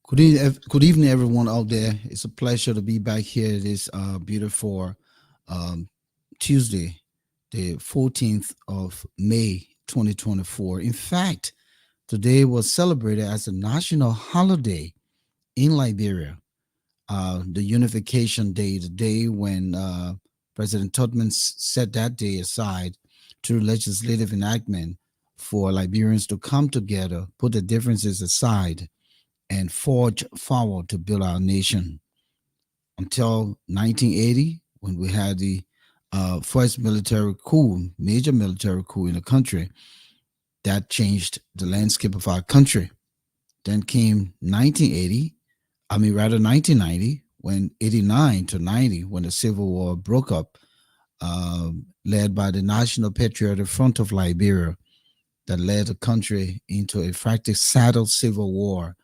Good evening, everyone out there. It's a pleasure to be back here this beautiful um, Tuesday, the 14th of May, 2024. In fact, today was celebrated as a national holiday in Liberia, the Unification Day, the day when President Tubman set that day aside through legislative enactment for Liberians to come together, put the differences aside, and forge forward to build our nation until 1980, when we had the first military coup, major military coup in the country. That changed the landscape of our country. Then came 1980, I mean, rather 1990, when 89 to 90, when the Civil War broke up, led by the National Patriotic Front of Liberia, that led the country into a fratricide civil war,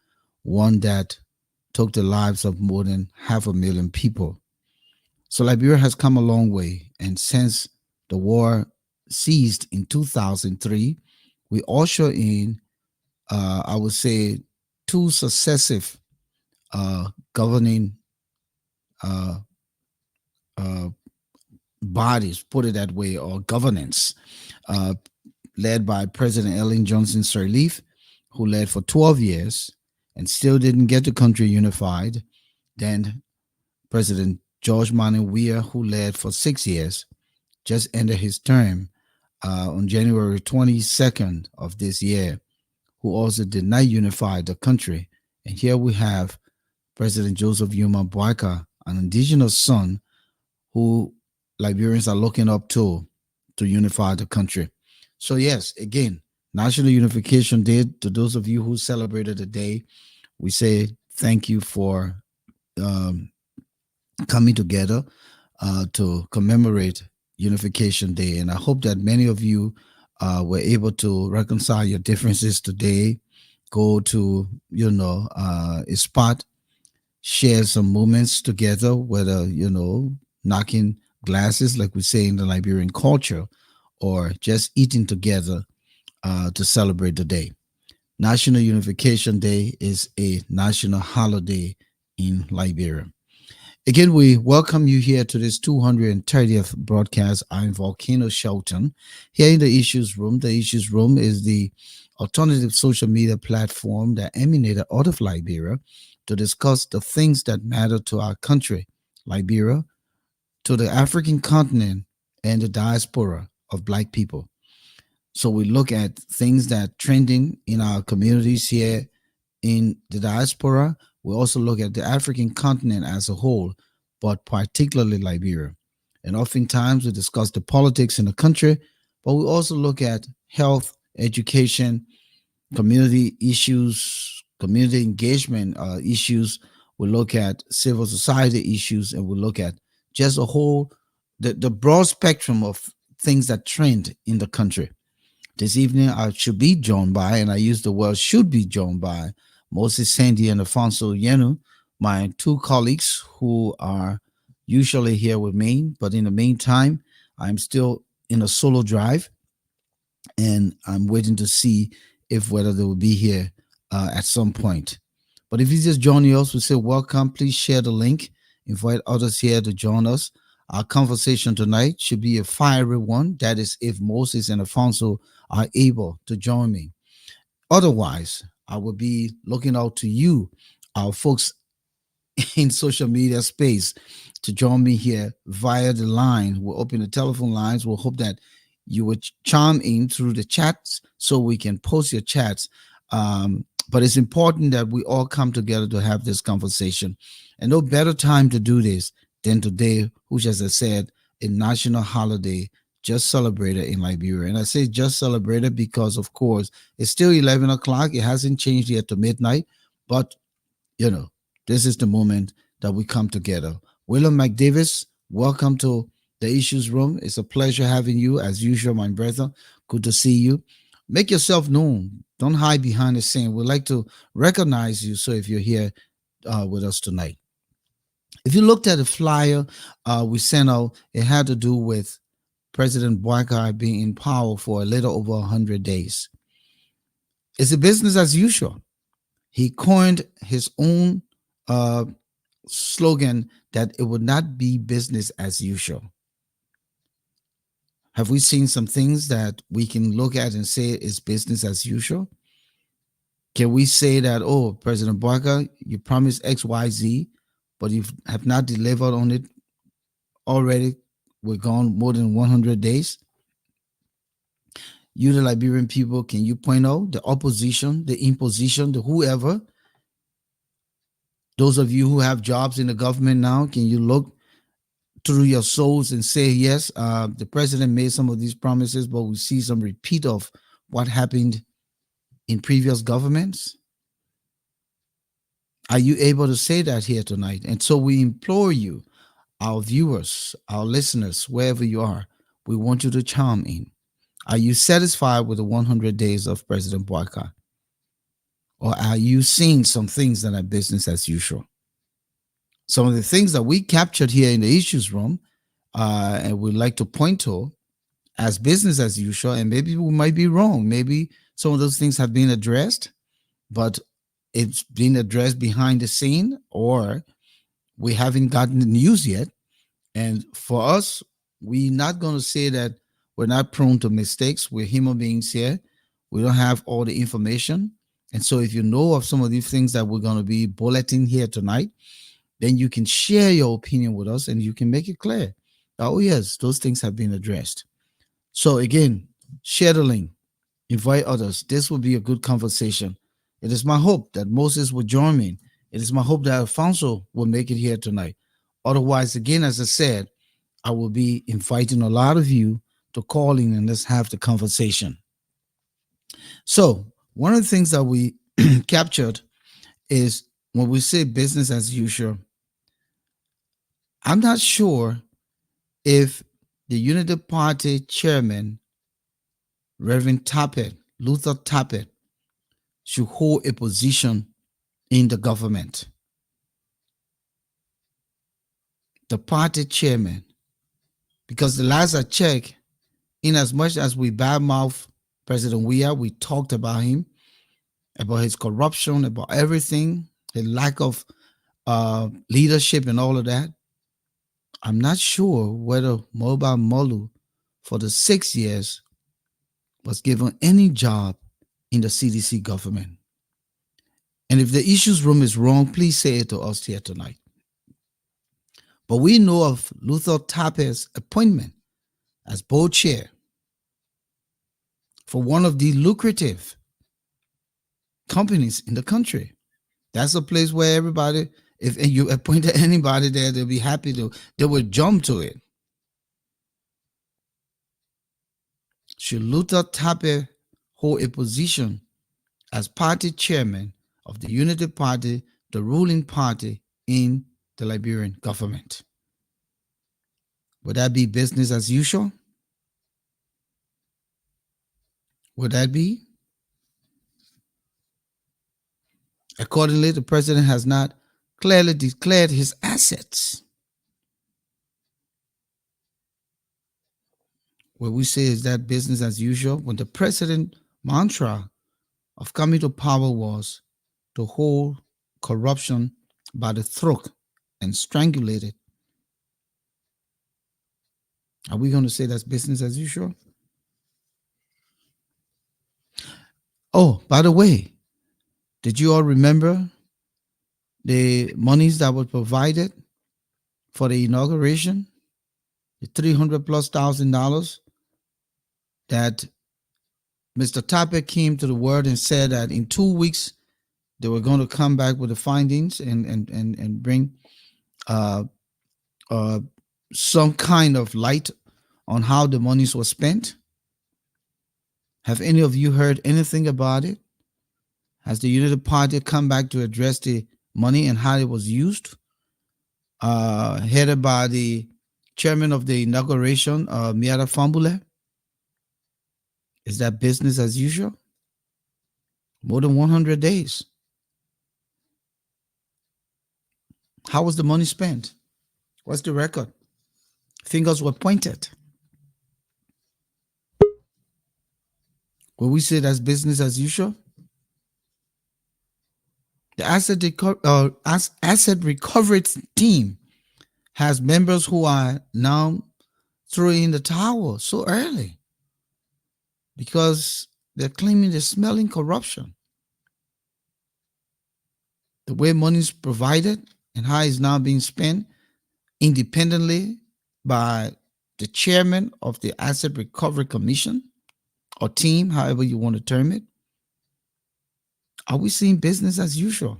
one that took the lives of more than 500,000 people. So Liberia has come a long way. And since the war ceased in 2003, we usher in, I would say, two successive governing uh, uh, bodies, put it that way, or governance, uh, led by President Ellen Johnson Sirleaf, who led for 12 years and still didn't get the country unified. Then President George Manneh Sumo, who led for 6 years, just ended his term on January 22nd of this year, who also did not unify the country. And here we have President Joseph Yuma Boakai, an indigenous son who Liberians are looking up to unify the country. So yes, again, National Unification Day. To those of you who celebrated the day, we say thank you for um, coming together to commemorate Unification Day. And I hope that many of you were able to reconcile your differences today, go to, a spot, share some moments together, whether, knocking glasses, like we say in the Liberian culture, or just eating together to celebrate the day. National Unification Day is a national holiday in Liberia. Again, we welcome you here to this 230th broadcast. I'm Volcano Shelton. Here in the Issues Room. The Issues Room is the alternative social media platform that emanated out of Liberia to discuss the things that matter to our country, Liberia, to the African continent, and the diaspora of Black people. So we look at things that trending in our communities here in the diaspora. We also look at the African continent as a whole, but particularly Liberia. And oftentimes we discuss the politics in the country, but we also look at health, education, community issues, community engagement issues. We look at civil society issues, and we look at just a whole, the broad spectrum of things that trend in the country. This evening, I should be joined by, and I use the word should be joined by, Mose Sandy and Alphonso, my two colleagues who are usually here with me. But in the meantime, I'm still in a solo drive, and I'm waiting to see if whether they will be here at some point. But if you just joining us, we say welcome. Please share the link, invite others here to join us. Our conversation tonight should be a fiery one. That is, if Moses and Alfonso are able to join me. Otherwise, I will be looking out to you, our folks in social media space, to join me here via the line. We'll open the telephone lines. We'll hope that you would chime in through the chats so we can post your chats. But it's important that we all come together to have this conversation. And no better time to do this than today, which, as I said, a national holiday just celebrated in Liberia. And I say just celebrated because, of course, it's still 11 o'clock. It hasn't changed yet to midnight. But, this is the moment that we come together. William McDavis, welcome to the Issues Room. It's a pleasure having you, as usual, my brother. Good to see you. Make yourself known. Don't hide behind the scene. We'd like to recognize you. So if you're here with us tonight. If you looked at the flyer we sent out, it had to do with President Boakai being in power for a little over 100 days. It's a business as usual. He coined his own uh, slogan that it would not be business as usual. Have we seen some things that we can look at and say is business as usual? Can we say that, oh, President Boakai, you promised XYZ, but you have not delivered on it already? We're gone more than 100 days. You, the Liberian people, can you point out the opposition, the imposition, the whoever? Those of you who have jobs in the government now, can you look through your souls and say, yes, the president made some of these promises, but we see some repeat of what happened in previous governments? Are you able to say that here tonight? And so we implore you, our viewers, our listeners, wherever you are, we want you to chime in. Are you satisfied with the 100 days of President Boakai? Or are you seeing some things that are business as usual? Some of the things that we captured here in the issues room, and we'd like to point to as business as usual, and maybe we might be wrong. Maybe some of those things have been addressed, but it's been addressed behind the scene, or we haven't gotten the news yet. And for us, we're not going to say that we're not prone to mistakes. We're human beings here. We don't have all the information. And so if you know of some of these things that we're going to be bulleting here tonight, then you can share your opinion with us and you can make it clear. Oh, yes, those things have been addressed. So again, share the link, invite others. This will be a good conversation. It is my hope that Moses will join me. It is my hope that Alphonso will make it here tonight. Otherwise, again, as I said, I will be inviting a lot of you to call in and let's have the conversation. So one of the things that we captured is when we say business as usual, I'm not sure if the Unity Party chairman, Reverend Tappet, Luther Tappet, should hold a position in the government. The party chairman, because the last I checked, in as much as we badmouth President Weah, we talked about him, about his corruption, about everything, the lack of leadership and all of that. I'm not sure whether Mobile Molu, for the 6 years, was given any job in the CDC government. And if the issues room is wrong, please say it to us here tonight. But we know of Luther Tappet's appointment as board chair for one of the lucrative companies in the country. That's a place where everybody, if you appointed anybody there, they'll be happy to, they would jump to it. Should Luther Tappet hold a position as party chairman of the Unity Party, the ruling party in the Liberian government? Would that be business as usual? Would that be? Accordingly, the president has not clearly declared his assets. What we say is that business as usual, when the president mantra of coming to power was to hold corruption by the throat and strangulate it. Are we going to say that's business as usual? Oh, by the way, did you all remember the monies that were provided for the inauguration? The $300,000+ that Mr. Tappet came to the word and said that in 2 weeks they were going to come back with the findings and bring some kind of light on how the monies were spent. Have any of you heard anything about it? Has the Unity Party come back to address the money and how it was used? Headed by the chairman of the inauguration, Miara Fambule. Is that business as usual? More than 100 days. How was the money spent? What's the record? Fingers were pointed. Will we say that's business as usual? The asset recovery team has members who are now throwing the towel so early because they're claiming they're smelling corruption. The way money is provided and how it's now being spent independently by the chairman of the Asset Recovery Commission or team, however you want to term it. Are we seeing business as usual?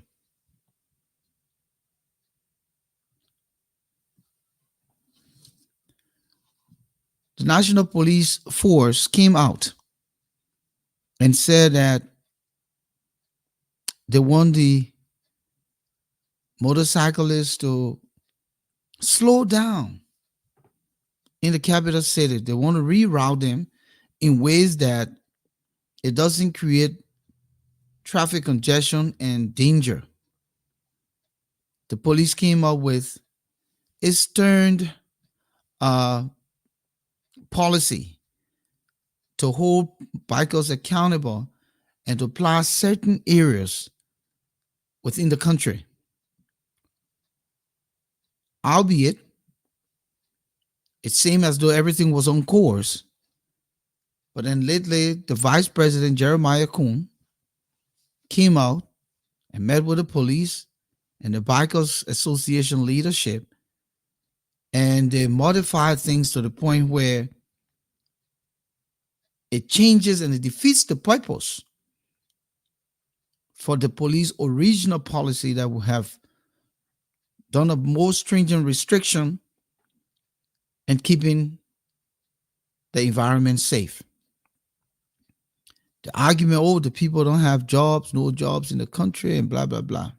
The National Police Force came out and said that they want the motorcyclists to slow down in the capital city. They want to reroute them in ways that it doesn't create traffic congestion and danger. The police came up with a stern uh, policy to hold bikers accountable and to apply certain areas within the country. Albeit, it seemed as though everything was on course. But then lately, the Vice President Jeremiah Kuhn came out and met with the police and the Bikers Association leadership, and they modified things to the point where it changes and it defeats the purpose for the police original policy that would have done a more stringent restriction and keeping the environment safe. The argument, oh, the people don't have jobs, no jobs in the country, and blah, blah, blah.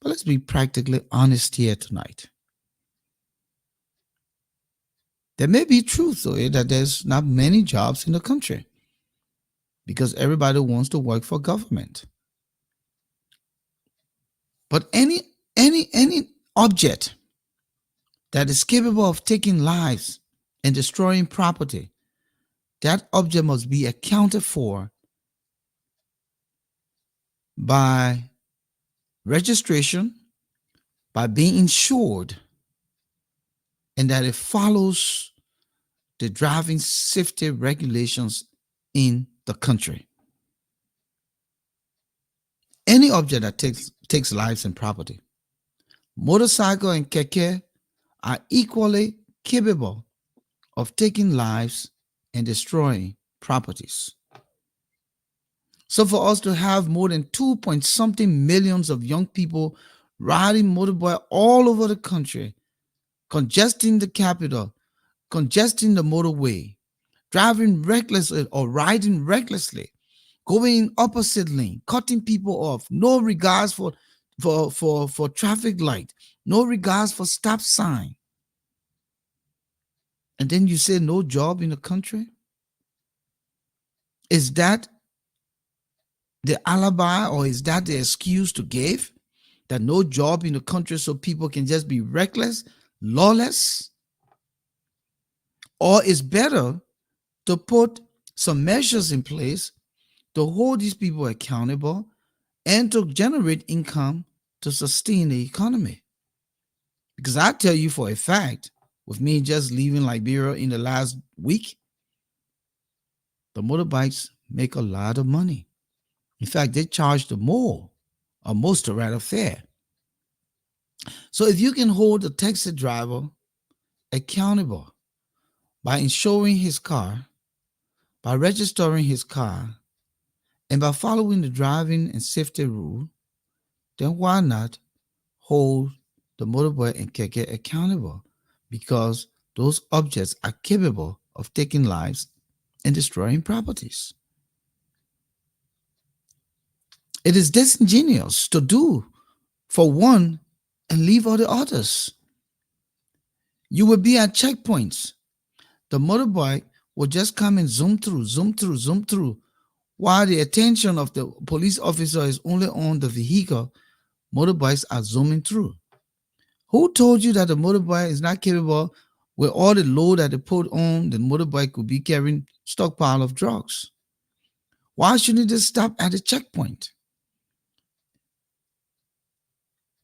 But let's be practically honest here tonight. There may be truth to it that there's not many jobs in the country because everybody wants to work for government. But any object that is capable of taking lives and destroying property, that object must be accounted for by registration, by being insured, and that it follows the driving safety regulations in the country. Any object that takes lives and property, motorcycle and keke are equally capable of taking lives and destroying properties. So for us to have more than 2 point something millions of young people riding motorbike all over the country, congesting the capital, congesting the motorway, driving recklessly or riding recklessly, going in opposite lane, cutting people off, no regards for traffic light, no regards for stop sign. And then you say no job in the country? Is that the alibi or is that the excuse to give that no job in the country so people can just be reckless, lawless? Or is better to put some measures in place to hold these people accountable and to generate income to sustain the economy? Because I tell you for a fact, with me just leaving Liberia in the last week, the motorbikes make a lot of money. In fact, they charge the more, or most rather fair. So if you can hold a taxi driver accountable by insuring his car, by registering his car, and by following the driving and safety rule, then why not hold the motorbike and keke accountable? Because those objects are capable of taking lives and destroying properties. It is disingenuous to do for one and leave all the others. You will be at checkpoints. The motorbike will just come and zoom through, while the attention of the police officer is only on the vehicle. Motorbikes are zooming through. Who told you that the motorbike is not capable with all the load that they put on the motorbike could be carrying stockpile of drugs? Why shouldn't they stop at the checkpoint?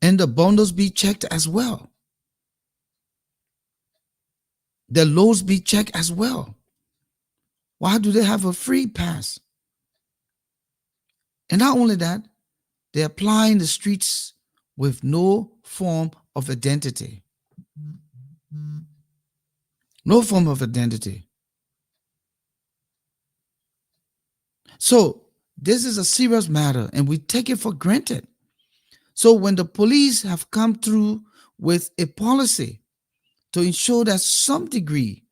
And the bundles be checked as well. The loads be checked as well. Why do they have a free pass? And not only that, they apply in the streets with no form of identity. No form of identity. So this is a serious matter and we take it for granted. So when the police have come through with a policy to ensure that some degree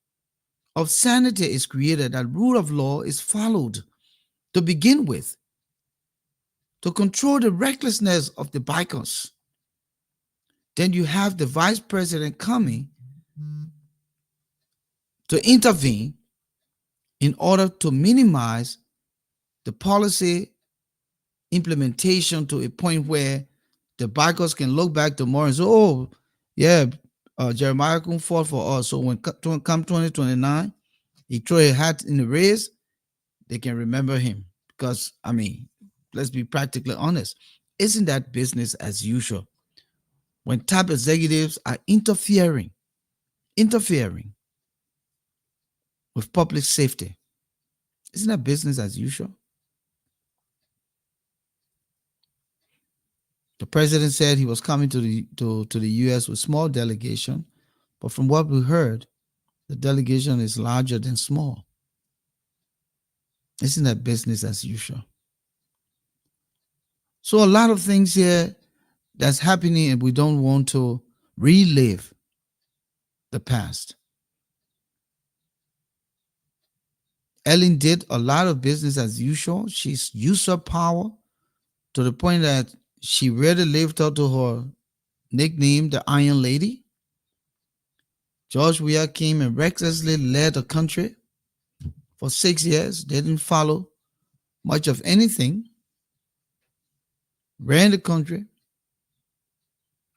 of sanity is created, that rule of law is followed to begin with, to control the recklessness of the bikers, then you have the vice president coming to intervene in order to minimize the policy implementation to a point where the bikers can look back tomorrow and say, oh, yeah, Jeremiah couldn't fought for us. So when come 2029, he throw a hat in the race, they can remember him. Because, I mean, let's be practically honest. Isn't that business as usual? When top executives are interfering with public safety, isn't that business as usual? The president said he was coming to the U.S. with small delegation, but from what we heard, the delegation is larger than small. Isn't that business as usual? So a lot of things here that's happening, and we don't want to relive the past. Ellen did a lot of business as usual. She's used her power to the point that she really lived up to her nickname, the Iron Lady. George Weah came and recklessly led the country for 6 years. They didn't follow much of anything. Ran the country.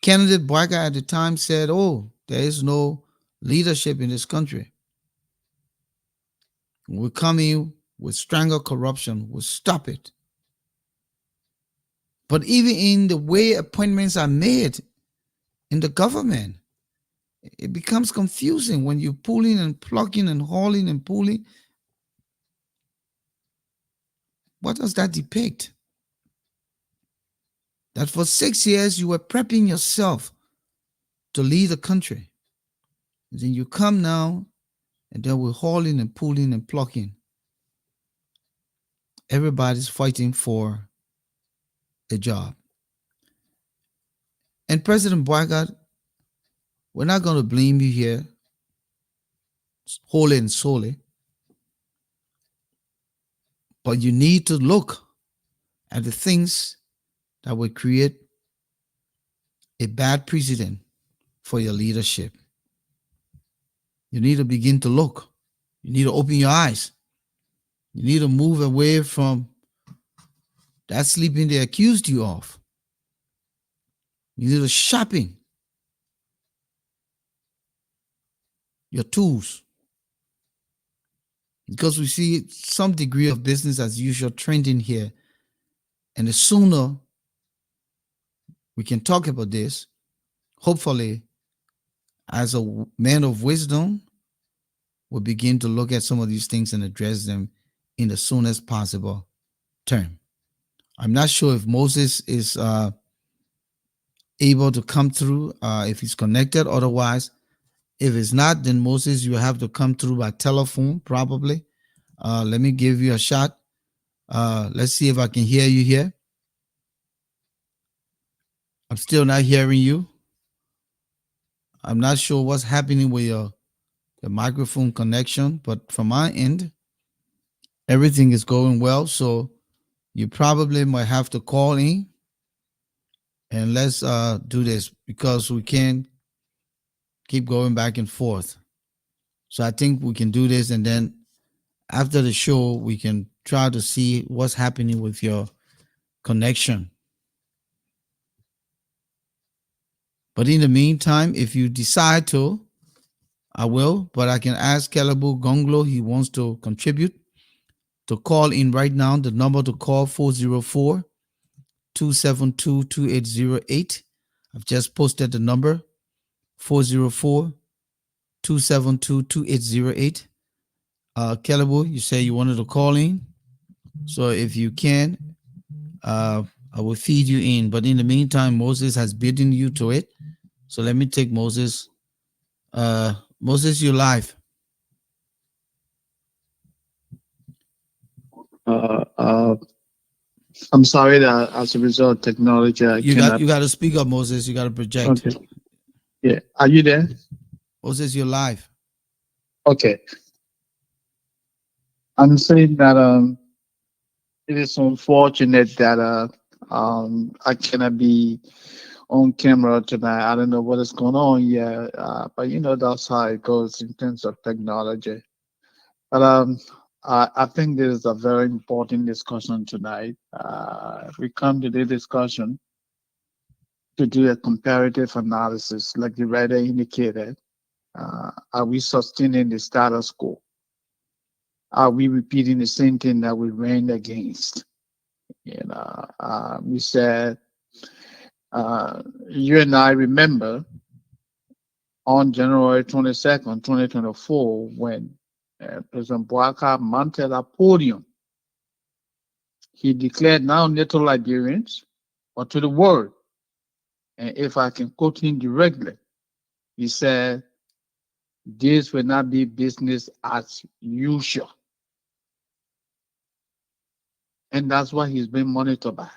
Candidate Boakai at the time said, oh, there is no leadership in this country. We'll come in with strangle corruption. We'll stop it. But even in the way appointments are made in the government, it becomes confusing when you're pulling and plucking and hauling and pulling. What does that depict? That for 6 years you were prepping yourself to lead the country. And then you come now and then we're hauling and pulling and plucking. Everybody's fighting for a job. And President Boakai, we're not going to blame you here wholly and solely, but you need to look at the things that will create a bad precedent for your leadership. You need to begin to look. You need to open your eyes. You need to move away from that sleeping they accused you of. You need to sharpen your tools, because we see some degree of business as usual trending here. And the sooner we can talk about this, hopefully, as a man of wisdom, we'll begin to look at some of these things and address them in the soonest possible term. I'm not sure if Moses is able to come through, if he's connected. Otherwise, if it's not, then Moses, you have to come through by telephone, probably. Let me give you a shot. Let's see if I can hear you here. I'm still not hearing you. I'm not sure what's happening with your microphone connection, but from my end, everything is going well. So you probably might have to call in and let's do this, because we can't keep going back and forth. So I think we can do this, and then after the show, we can try to see what's happening with your connection. But in the meantime, if you decide to, I will, but I can ask Kelebu Gonglo, he wants to contribute, to call in right now. The number to call 404-272-2808. I've just posted the number 404-272-2808. Kellebu, you say you wanted to call in. So if you can, uh, I will feed you in. But in the meantime, Moses has bidden you to it. So let me take Moses. Moses, you're live. Uh, uh, I'm sorry that as a result of technology, I You got cannot. you got to speak up, Moses. You got to project. Okay. Yeah. Are you there? Moses, you're live. Okay. I'm saying that it is unfortunate that I cannot be on camera tonight. I don't know what is going on yet, but that's how it goes in terms of technology. But I think this is a very important discussion tonight. We come to the discussion to do a comparative analysis, like the writer indicated. Are we sustaining the status quo? Are we repeating the same thing that we ran against? We said, you and I remember on January 22nd, 2024, when President Boakai mounted a podium, he declared not only to Liberians, but to the world. And if I can quote him directly, he said, this will not be business as usual. And that's what he's been monitored by.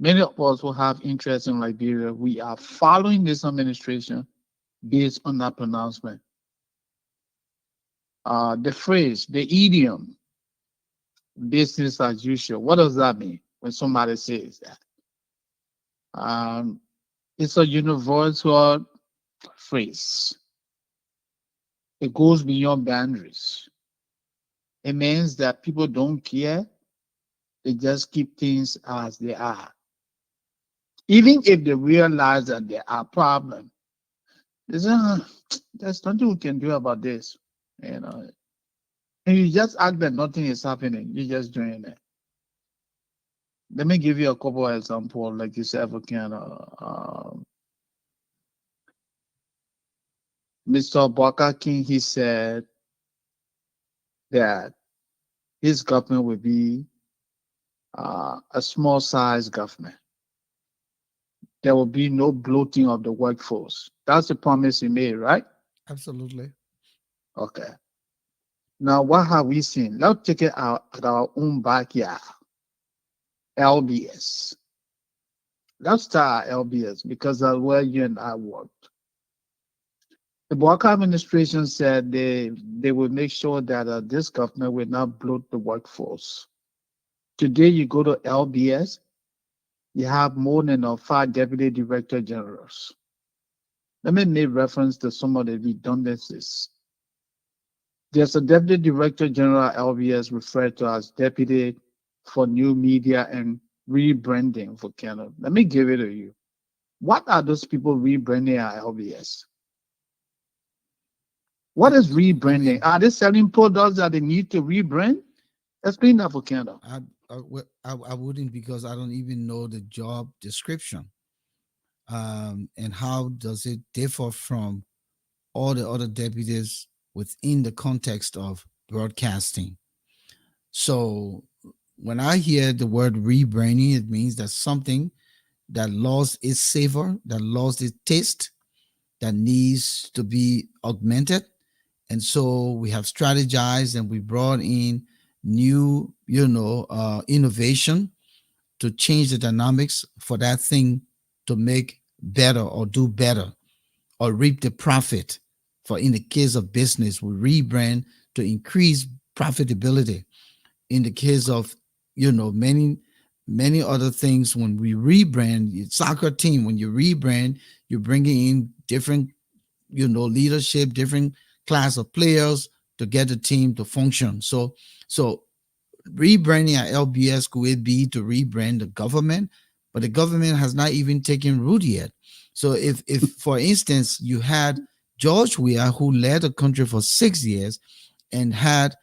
Many of us who have interest in Liberia, we are following this administration based on that pronouncement. The phrase, the idiom, business as usual, what does that mean when somebody says that? It's a universal phrase. It goes beyond boundaries. It means that people don't care. They just keep things as they are. Even if they realize that there are problems, they say, there's nothing we can do about this. You know, and you just act that nothing is happening. You're just doing it. Let me give you a couple of examples, like you said, Volcano. Mr. Boakai, he said that his government will be a small size government. There will be no bloating of the workforce. That's the promise he made, right? Absolutely. Okay. Now, what have we seen? Let's take it out at our own backyard. LBS. Let's start LBS because that's where you and I worked. The Boakai administration said they will make sure that this government will not bloat the workforce. Today, you go to LBS, you have more than 5 deputy director generals. Let me make reference to some of the redundancies. There's a deputy director general at LBS referred to as deputy for new media and rebranding for Canada. Let me give it to you. What are those people rebranding at LBS? What is I rebranding? mean, Are they selling products that they need to rebrand? Explain that for Canada. I wouldn't, because I don't even know the job description. And how does it differ from all the other deputies within the context of broadcasting? So when I hear the word rebranding, it means that something that lost its savor, that lost its taste, that needs to be augmented. And so we have strategized and we brought in new, innovation to change the dynamics for that thing to make better or do better or reap the profit. For in the case of business, we rebrand to increase profitability. In the case of, many other things, when we rebrand, soccer team, when you rebrand, you're bringing in different, leadership, different class of players to get the team to function. So rebranding at LBS could be to rebrand the government, but the government has not even taken root yet. So if for instance you had George Weah, who led the country for 6 years and had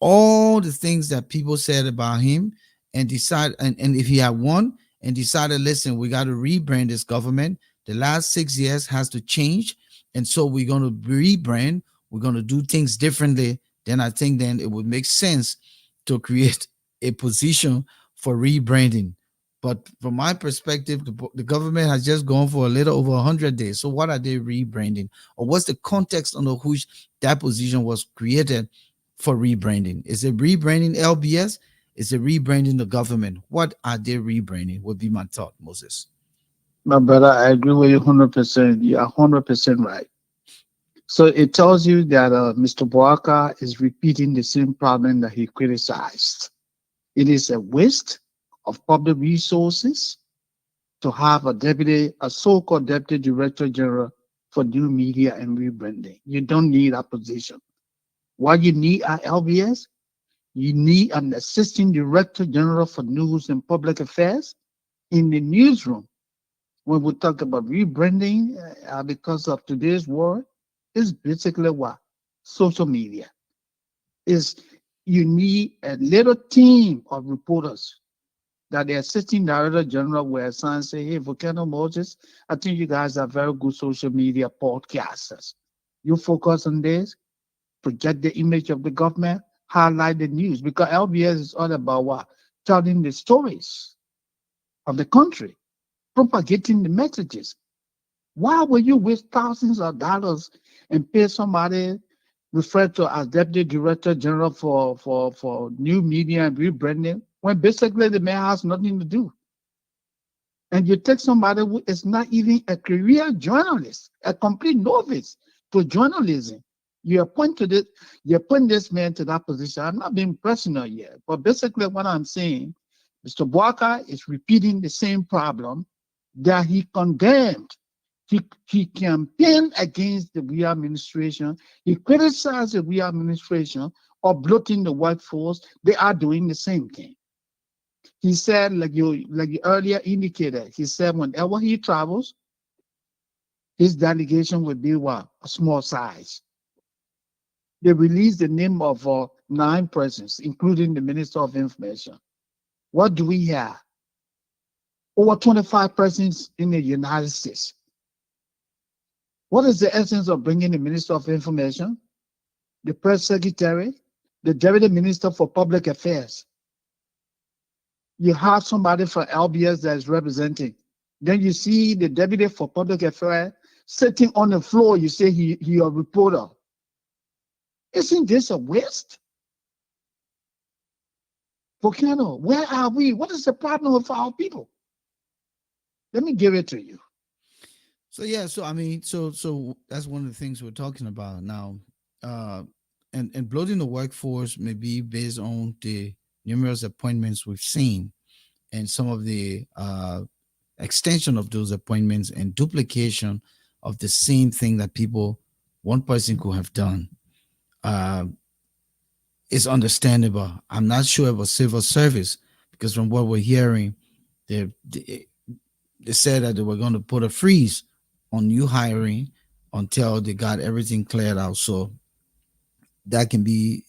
all the things that people said about him, and if he had won and decided, listen, we got to rebrand this government. The last 6 years has to change. And so we're going to rebrand. We're going to do things differently. Then I think then it would make sense to create a position for rebranding. But from my perspective, the government has just gone for a little over 100 days. So what are they rebranding? Or what's the context under which that position was created for rebranding? Is it rebranding LBS? Is it rebranding the government? What are they rebranding? Would be my thought, Moses. My brother, I agree with you 100%. You are 100% right. So it tells you that Mr. Boakai is repeating the same problem that he criticized. It is a waste of public resources to have a so-called deputy director general for new media and rebranding. You don't need a position. What you need at LBS, you need an assistant director general for news and public affairs in the newsroom. When we talk about rebranding, because of today's world, is basically what? Social media. Is you need a little team of reporters that the assistant director general will assign, say, hey, Volcano, Moses, I think you guys are very good social media podcasters. You focus on this, project the image of the government, highlight the news, because LBS is all about what? Telling the stories of the country, propagating the messages. Why would you waste thousands of dollars and pay somebody referred to as deputy director general for new media and rebranding when basically the man has nothing to do? And you take somebody who is not even a career journalist, a complete novice to journalism. You appoint this man to that position. I'm not being personal yet, but basically what I'm saying, Mr. Boakai is repeating the same problem that he condemned. He campaigned against the Weah administration. He criticized the Weah administration of bloating the workforce. They are doing the same thing. He said, like you earlier indicated, he said whenever he travels, his delegation will be what? A small size. They released the name of 9 persons, including the Minister of Information. What do we have? Over 25 persons in the United States. What is the essence of bringing the Minister of Information, the Press Secretary, the Deputy Minister for Public Affairs? You have somebody from LBS that is representing. Then you see the Deputy for Public Affairs sitting on the floor. You say he a reporter. Isn't this a waste? Volcano, where are we? What is the problem with our people? Let me give it to you. So yeah, so I mean, so that's one of the things we're talking about now. And bloating the workforce may be based on the numerous appointments we've seen and some of the extension of those appointments and duplication of the same thing that one person could have done. It's understandable. I'm not sure about civil service because from what we're hearing, they said that they were going to put a freeze on new hiring until they got everything cleared out. So that can be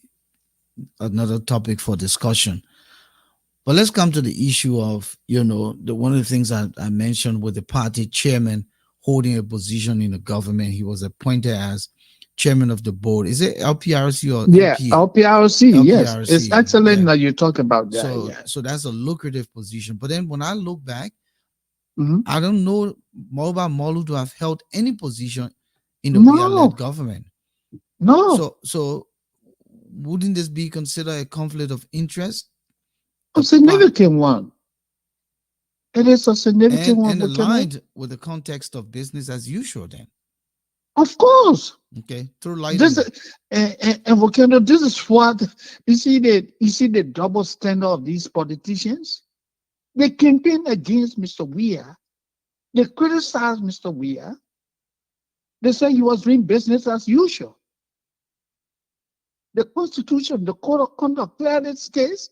another topic for discussion. But let's come to the issue of, one of the things I mentioned with the party chairman holding a position in the government. He was appointed as chairman of the board. Is it LPRC or Yeah, LPA? LPRC, yes. It's LPRC. excellent Yeah. that you talk about that. So, Yeah. so that's a lucrative position. But then when I look back, Mhm. I don't know Moba Molu to have held any position in the Weah-led No, government. no, So wouldn't this be considered a conflict of interest? a The part significant one. It is a significant one, and Volcano. aligned with the context of business as usual then. Of course. Okay. Throw light on This that. and Volcano, this is what you see the double standard of these politicians. They campaign against Mr. Weah. They criticize Mr. Weah. They say he was doing business as usual. The Constitution, the Code of Conduct clearly states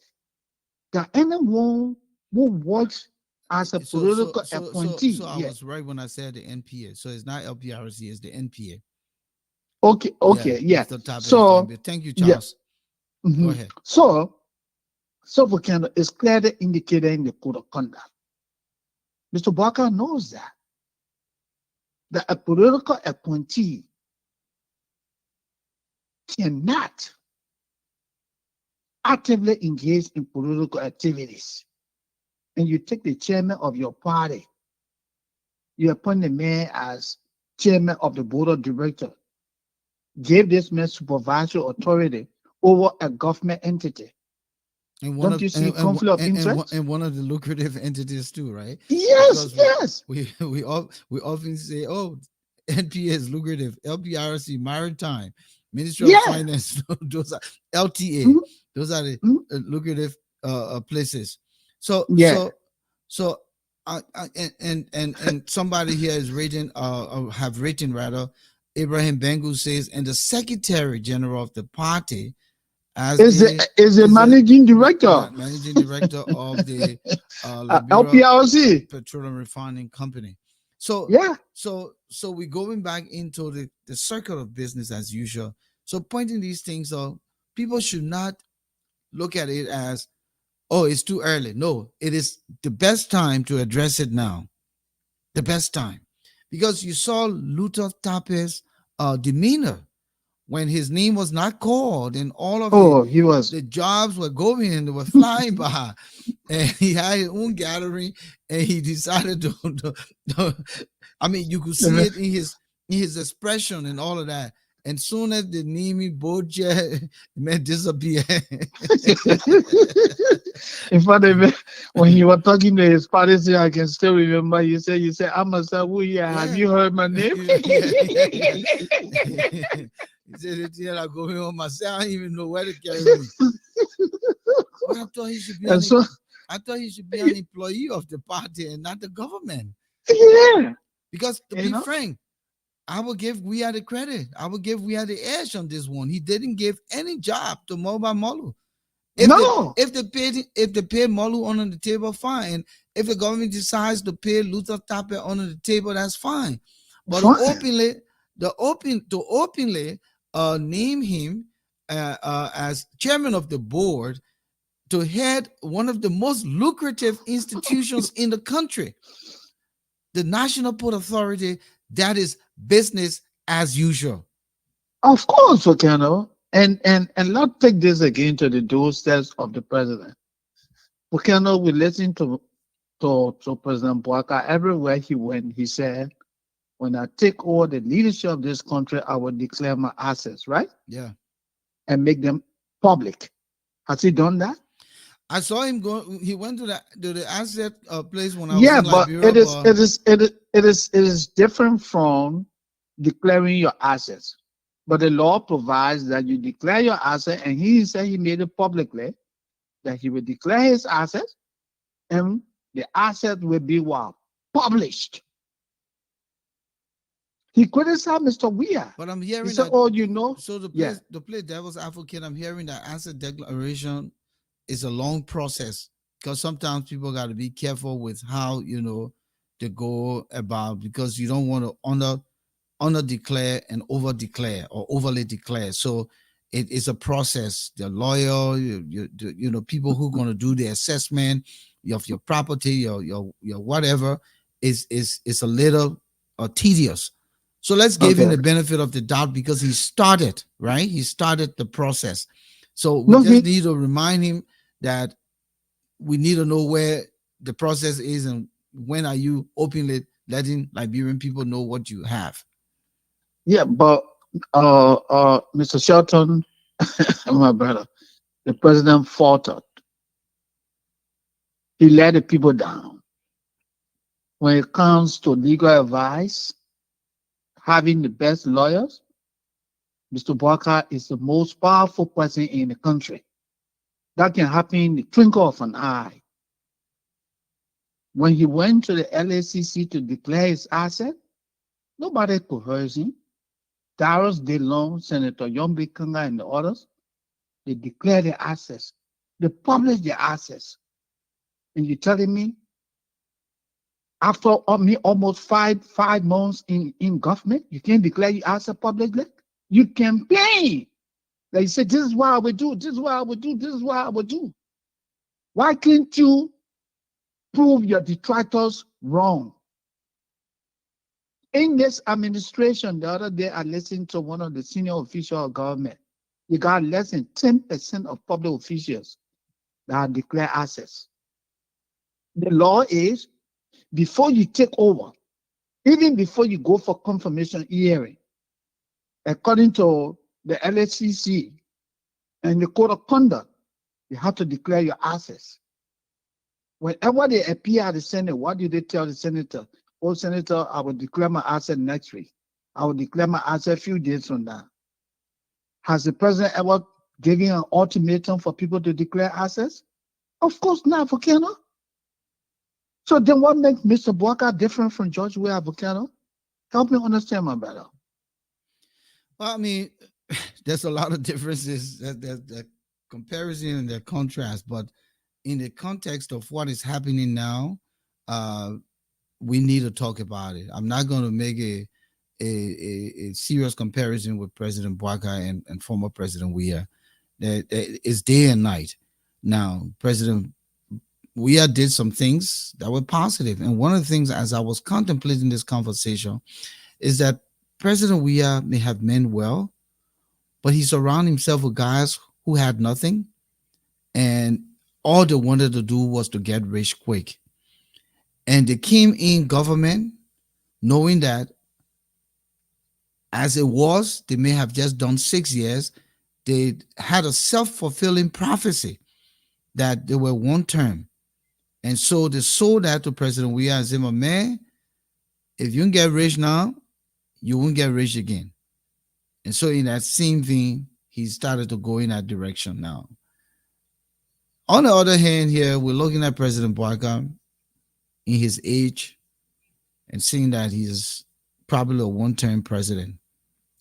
that anyone who works as a political appointee, So I yeah. was right when I said the NPA. So it's not LPRC, it's the NPA. Okay, Yeah, okay, yeah. off the top is the So, NPA. Thank you, yeah. Charles. Go Mhm. ahead. So Volcano is clearly indicated in the Code of Conduct. Mr. Boakai knows that a political appointee cannot actively engage in political activities. And you take the chairman of your party, you appoint the man as chairman of the board of directors, give this man supervisory authority over a government entity. And one Don't of you see conflict of interest? and one of the lucrative entities too, right? Yes, Because yes, we often say, oh, NPA is lucrative, LPRC, maritime, Ministry of yeah, Finance, those are LTA, mhm, those are the mhm, lucrative places. So yeah. so so and somebody here is rating have written rather, Abraham Bengu says, and the Secretary General of the party as Is the the is the is the managing director managing director of the Liberia LPRC? Petroleum Refining Company. So Yeah. we're going back into the circle of business as usual. So pointing these things out, people should not look at it as, oh, it's too early. No, it is the best time to address it now. The best time. Because you saw Luther Tape's demeanor when his name was not called and all of Oh, he was. the jobs were going and they were flying by, and he had his own gathering, and he decided to I mean, you could see it in his expression and all of that. And soon as the name Boje man disappear. In fact, when you were talking to his parents, I can still remember you said, I'm a Sabu, have Yeah. you heard my name? Yeah. He said, it's here I go home myself. I don't even know where to carry me. But I thought he should be And so, I thought he should be an employee of the party and not the government. yeah, Because to you be know, frank, I will give we had the credit. I will give we had the edge on this one. He didn't give any job to Moba Molu. no, If they pay Molu under the table, fine. If the government decides to pay Luther Tape under the table, that's fine. But fine. to openly name him as chairman of the board to head one of the most lucrative institutions in the country, the National Port Authority, that is business as usual. Of course, Volcano. And not take this again to the doorsteps of the president. Volcano, we listen to President Boakai everywhere he went. He said, when I take over the leadership of this country, I will declare my assets, right? Yeah. And make them public. Has he done that? I saw him go. He went to the asset place when I was Yeah, in but Liberia. But it is different from declaring your assets. But the law provides that you declare your asset, and he said he made it publicly that he will declare his assets, and the asset will be what? Published. He criticized Mr. Weir. but I'm He hearing said, that. "Oh, you know, So yeah, the play devil's advocate, I'm hearing that asset declaration is a long process because sometimes people got to be careful with how to go about, because you don't want to under declare and over declare or overly declare. So it is a process. The lawyer, people who are going to do the assessment of your property, your whatever, is a little tedious. So let's give him okay." the benefit of the doubt because he started, right? He started the process. So we No, just he, need to remind him that we need to know where the process is and when are you openly letting Liberian people know what you have. yeah, but Mr. Shelton, my brother, the president faltered. He let the people down. When it comes to legal advice, having the best lawyers, Mr. Boakai is the most powerful person in the country. That can happen in the twinkle of an eye. When he went to the LACC to declare his asset, nobody coerced him. Darius DeLong, Senator Yombi Kanga, and the others, they declared their assets. They published their assets. And you're telling me, after me almost five months in government, you can't declare your asset publicly? You campaign. They said, this is what I would do, this is what I would do, this is what I would do. Why can't you prove your detractors Wrong. In this administration, the other day, I listened to one of the senior officials of government. You got less than 10% of public officials that are declared assets. The law is before you take over, even before you go for confirmation hearing, according to the LSCC and the code of conduct, you have to declare your assets. Whenever they appear at the Senate, what do they tell the senator? Oh, Senator, I will declare my asset next week. I will declare my asset a few days from now. Has the president ever given an ultimatum for people to declare assets? Of course not, Volcano. So then what makes Mr. Boakai different from George Weah Volcano? Help me understand, my brother. Well, I mean, there's a lot of differences, that comparison and the contrast, but in the context of what is happening now, uh, we need to talk about it. I'm not going to make a serious comparison with President Boakai and former President Weah. That is day and night. Now, President Weah did some things that were positive, and one of the things, as I was contemplating this conversation, is that President Weah may have meant well, but he surrounded himself with guys who had nothing, and all they wanted to do was to get rich quick. And they came in government knowing that as it was, they may have just done 6 years. They had a self-fulfilling prophecy that they were one term. And so they sold that to President Weah and said, "My man, if you can get rich now, you won't get rich again." And so in that same vein, he started to go in that direction now. On the other hand, here we're looking at President Boakai in his age and seeing that he's probably a one-term president.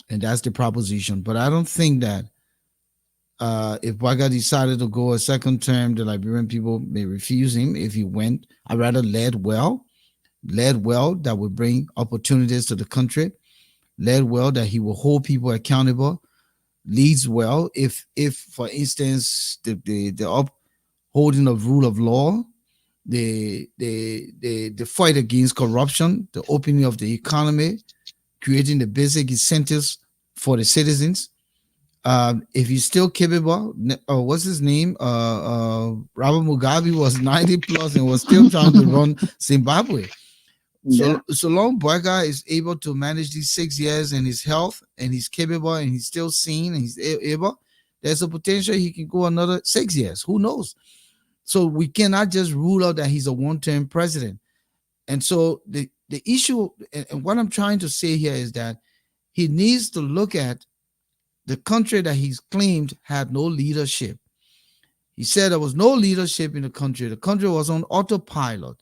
And that's the proposition. But I don't think that if Boakai decided to go a second term, the Liberian people may refuse him if he went. I'd rather led well that would bring opportunities to the country, led well that he will hold people accountable, leads well. If for instance, the upholding of rule of law, the fight against corruption, the opening of the economy, creating the basic incentives for the citizens. If he's still capable, what's his name? Robert Mugabe was 90 plus and was still trying to run Zimbabwe. Yeah. So long Boakai is able to manage these 6 years and his health, and he's capable, and he's still seen, and he's able, there's a potential he can go another 6 years. Who knows? So we cannot just rule out that he's a one-term president. And so the issue, and what I'm trying to say here is that he needs to look at the country that he's claimed had no leadership. He said there was no leadership in the country. The country was on autopilot.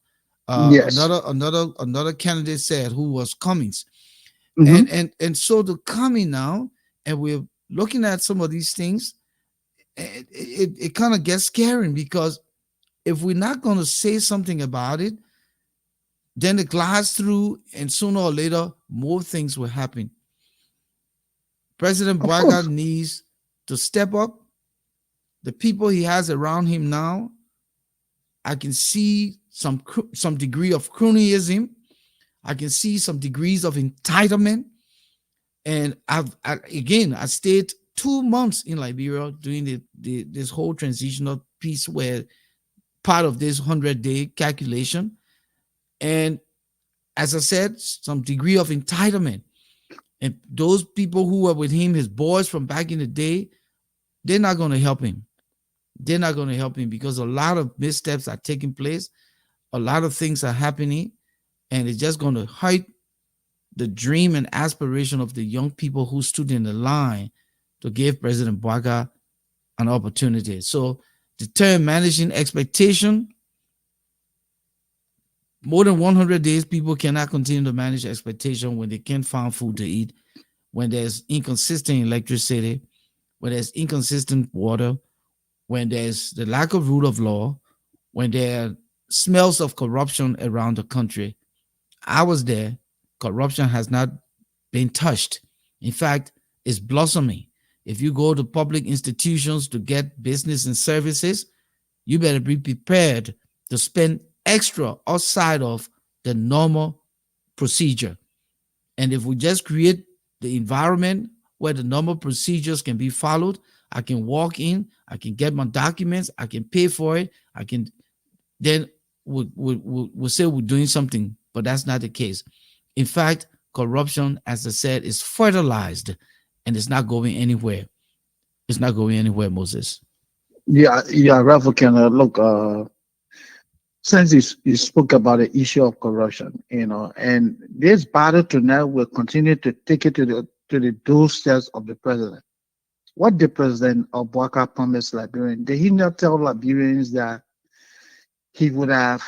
Yes. Another candidate said, who was Cummings. Mhm. And so the coming now, and we're looking at some of these things, it kind of gets scary, because if we're not going to say something about it, then the glass through, and sooner or later, more things will happen. President Of Boakai course. needs to step up. The people he has around him now, I can see some degree of cronyism. I can see some degrees of entitlement. And I stayed 2 months in Liberia doing this whole transitional piece, where part of this 100-day calculation. And as I said, some degree of entitlement. And those people who were with him, his boys from back in the day, they're not going to help him. They're not going to help him, because a lot of missteps are taking place. A lot of things are happening, and it's just going to hurt the dream and aspiration of the young people who stood in the line to give President Boakai an opportunity. So the term managing expectation, more than 100 days, people cannot continue to manage expectation when they can't find food to eat, when there's inconsistent electricity, when there's inconsistent water, when there's the lack of rule of law, when there are smells of corruption around the country. I was there. Corruption has not been touched. In fact, it's blossoming. If you go to public institutions to get business and services, you better be prepared to spend extra outside of the normal procedure. And if we just create the environment where the normal procedures can be followed, I can walk in, I can get my documents, I can pay for it, I can then we'll say we're doing something, but that's not the case. In fact, corruption, as I said, is fertilized and it's not going anywhere. It's not going anywhere, Moses. Yeah, Ralph, can look. Since you spoke about the issue of corruption, and this battle tonight will continue to take it to the doorsteps of the president. What the president of Boakai promised Liberians? Did he not tell Liberians that he would have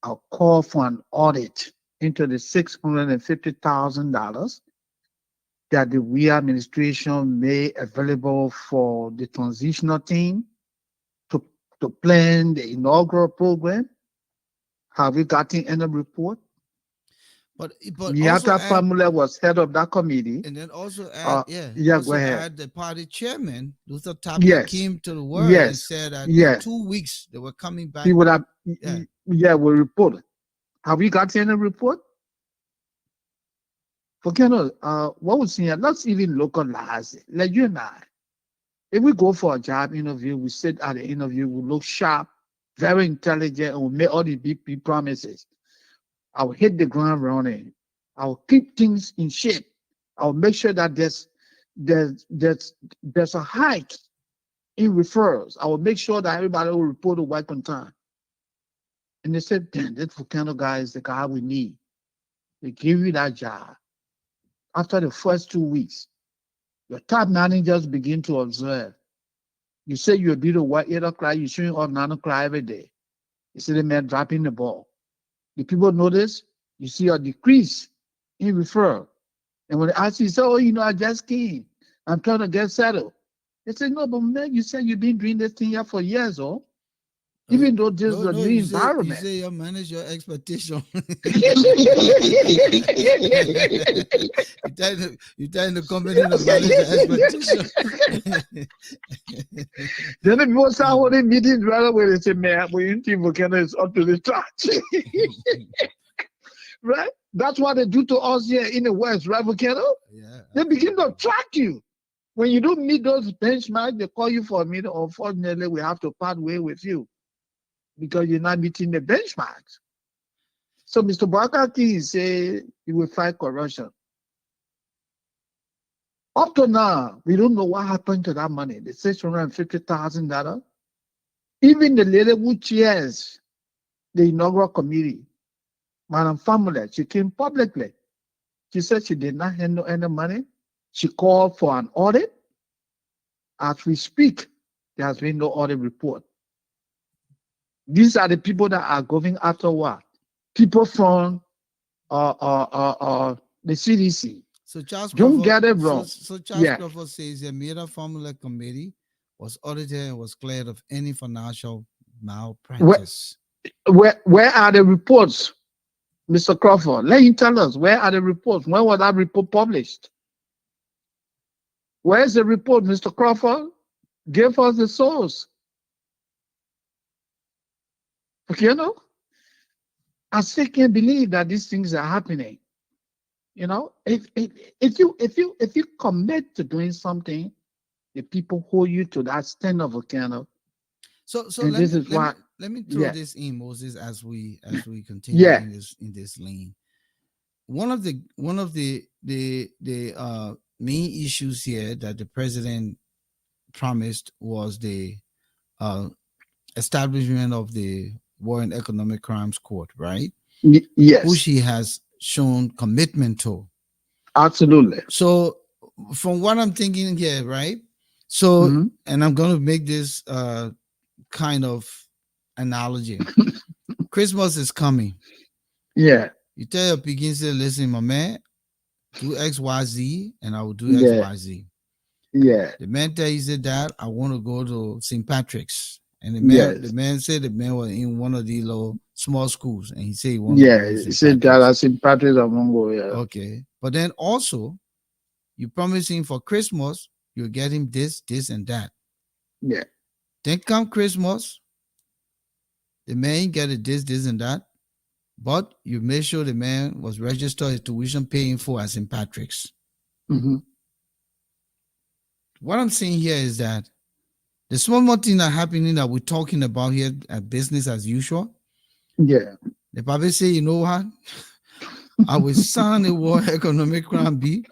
a call for an audit into the $650,000 that the we administration made available for the transitional team to, to plan the inaugural program? Have we gotten any report? But also Miata add, Famula was head of that committee. and then also add, yeah, Yeah, go also ahead. add the party chairman, Luther Tapia, Yes, came to the word and yes, said that in yes. 2 weeks they were coming He back. would have, Yeah. yeah, we report. Have we gotten any report? Volcano, what we're seeing, let's even localize it. Like you and I, if we go for a job interview, we sit at the interview, we look sharp, very intelligent, and we make all these big promises. I'll hit the ground running. I'll keep things in shape. I'll make sure that there's a hike in referrals. I will make sure that everybody will report to work on time. And they said, damn, that Volcano guy is the guy we need. They give you that job. After the first 2 weeks, your top managers begin to observe. You say you'll be to work 8 o'clock, you're showing up 9 o'clock every day. You see the man dropping the ball. The people notice, you see a decrease in referral. And when they ask you, say, oh, I just came. I'm trying to get settled. They say, no, but man, you said you've been doing this thing here for years, even though this is a No, new you environment. say you manage your expectation. you telling the company to manage the expectation. Then the people start holding meetings right away. They say, man, we think Volcano is up to the task. Right? That's what they do to us here in the West, right, Volcano? Yeah. They begin to track you. When you don't meet those benchmarks, they call you for a meeting. Unfortunately, we have to part way with you because you're not meeting the benchmarks. So Mr. Boakai say he will fight corruption. Up to now, we don't know what happened to that money, the $650,000. Even the lady who chairs the inaugural committee, Madam Famula, she came publicly. She said she did not handle any money. She called for an audit. As we speak, there has been no audit report. These are the people that are going after what? People from the CDC. So Charles Don't Crawford, get it wrong. so Charles Yeah. Crawford says the Mira Formula Committee was audited and was cleared of any financial malpractice. Where are the reports, Mr. Crawford? Let him tell us, where are the reports? When was that report published? Where's the report, Mr. Crawford? Give us the source. Okay, I still can't believe that these things are happening. If you commit to doing something, the people hold you to that standard, Volcano. So and let this me is let why. me let me throw Yeah, this in, Moses, as we continue yeah, in this lane. One of the main issues here that the president promised was the uh, establishment of the War and Economic Crimes Court, right? Which yes, he has shown commitment to. absolutely. So, from what I'm thinking here, right? So, Hmm. and I'm going to make this kind of analogy. Christmas is coming. Yeah, You tell your pikin, say, listen, my man, do X, Y, Z, and I will do X, yeah, Y, Z. yeah, The man tell you, said, Dad, I want to go to St. Patrick's. And yes, the man was in one of these little small schools, and he said he wanted to yeah. go to He St. said that Patrick's. I said Patrick Amongo. Yeah, Okay. But then also, you promise him for Christmas, you'll get him this, this, and that. yeah, Then come Christmas, the man get it this, this, and that. but you made sure the man was registered his tuition paying for as St. Patrick's. Mm-hmm. What I'm saying here is that the small thing that happening that we're talking about here at business as usual, Yeah. the Bible say, you know what? I will sign a World Economic Crime B.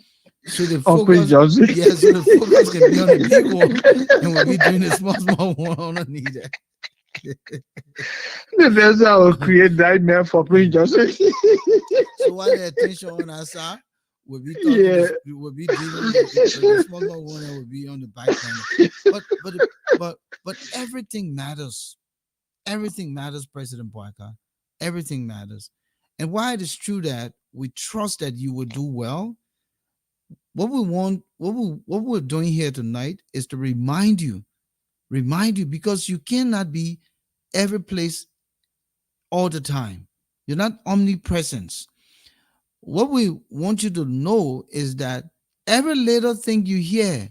So the Oh, Prince focus, Johnson. yeah, so the focus can be on the big one and we'll be doing the small one underneath that. The next I will create nightmare for Prince Johnson. So while the attention on our side, we'll be talking Yeah. this, we'll be dealing with the small one and will be on the back burner. But but but everything matters. Everything matters, President Boakai. Everything matters. And while it is true that we trust that you will do well, what we want, what we're doing here tonight is to remind you because you cannot be every place all the time. You're not omnipresent. What we want you to know is that every little thing you hear,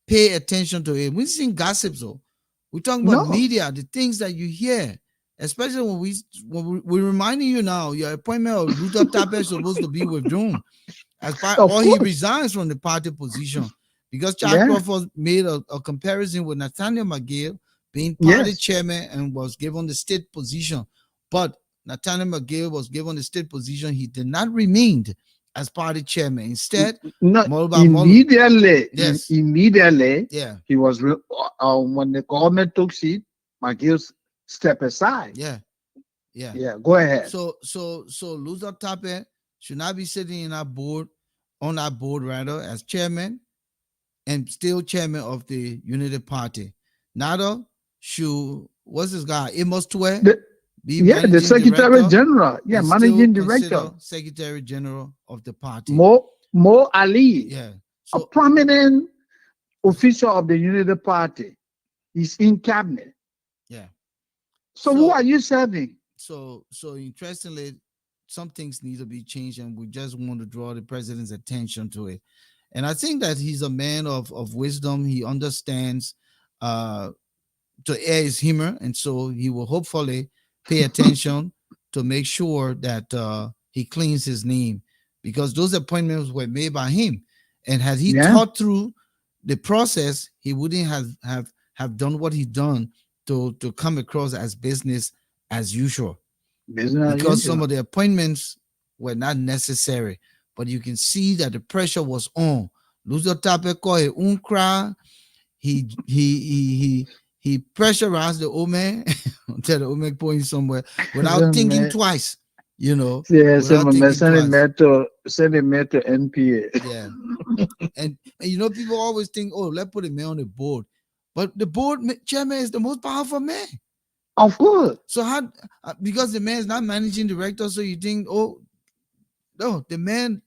pay attention to it. We're seeing gossips, though. We're talking about No. media, the things that you hear, especially we're reminding you now, your appointment of Luther Tapper is supposed to be withdrawn as part, Of or he course. resigns from the party position because Charles Yeah. Crawford made a comparison with Nathaniel McGill being party Yes. chairman and was given the state position. But Nathaniel McGill was given the state position. He did not remain as party chairman. Instead, Not Moluba Molu. immediately. Yes. Immediately, Yeah. he was when the government took seat. McGill step aside. Yeah. Yeah. Yeah. Go ahead. So Luther Tappe should not be sitting in our board, on our board rather, as chairman and still chairman of the Unity Party. Neither should, what's this guy, Amos Twe, The, be yeah, the managing Secretary director General. Yeah, and still Managing Director. consider secretary general of the party. Mo Ali, Yeah. a So prominent official of the Unity Party, is in cabinet. yeah. So who So are you serving? so interestingly, some things need to be changed, and we just want to draw the president's attention to it. And I think that he's a man of wisdom. He understands uh to air his humor, and so he will hopefully pay attention to make sure that he cleans his name because those appointments were made by him. And had he Yeah, thought through the process, he wouldn't have done what he done to come across as business as usual business as because some usual. of the appointments were not necessary. But you can see that the pressure was on. Lucio Tapeko, Unkra, he pressurized the old man until the old man point somewhere without thinking twice, Yeah, without thinking twice. send a mail to NPA. Yeah. And people always think, oh, let's put a man on the board. But the board chairman is the most powerful man. Of course. So how because the man is not managing director, so you think, oh no, the man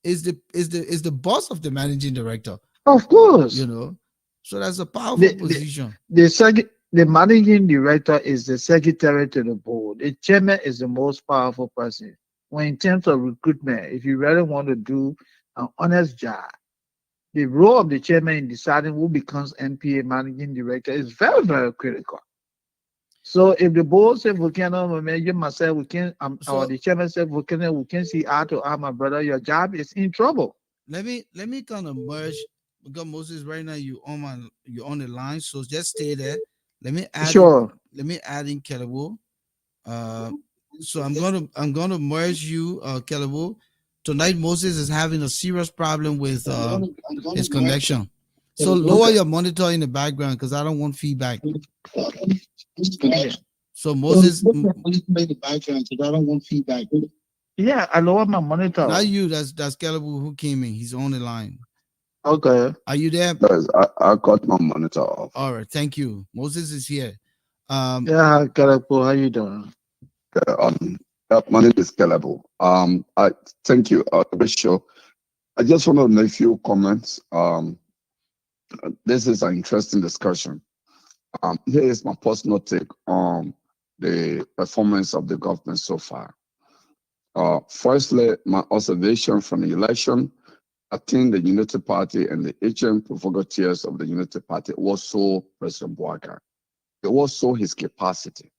is the boss of the managing director, Of course. So that's a powerful The position. the managing director is the secretary to the board. The chairman is the most powerful person. When in terms of recruitment, if you really want to do an honest job, the role of the chairman in deciding who becomes NPA managing director is very, very critical. So if the board say Volcano, you myself, we can or So the chairman said Volcano, we can see eye to eye, my brother, your job is in trouble. let me kind of merge because Moses right now you're on the line, so just stay there. Let me add in Sure. Kelebo. Uh, so I'm gonna merge you, Kelebo. Tonight Moses is having a serious problem with his connection. So lower Okay. your monitor in the background because I don't want feedback. Yeah. So Moses, The background because I don't want feedback. Yeah, I lower my monitor. not you. That's Kelebo who came in. He's on the line. Okay. Are you there? Guys, I got my monitor off. All right. Thank you. Moses is here. Um, Yeah, Karapo, how you doing? My name is Caleb. I thank you, Bishop. I just want to make a few comments. This is an interesting discussion. Here is my personal take on the performance of the government so far. Firstly, my observation from the election, I think the Unity Party and the agent provocateurs of the Unity Party was so President Boakai. It was so his capacity.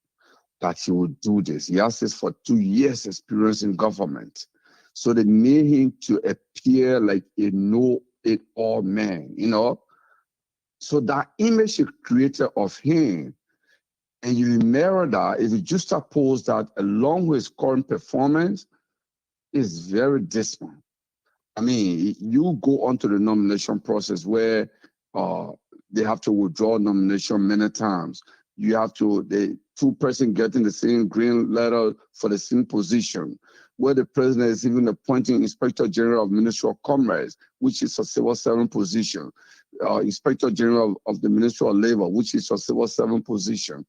that he would do this. He has this for 2 years experience in government. So they made him to appear like a know-it-all man, you know. So that image he created of him, and you mirror that, if you just oppose that along with his current performance, is very dismal. I mean, you go on to the nomination process where uh, they have to withdraw nomination many times. You have to, the two-person getting the same green letter for the same position, where the president is even appointing Inspector General of Ministry of Commerce, which is a civil servant position, Inspector General of the Ministry of Labor, which is a civil servant position.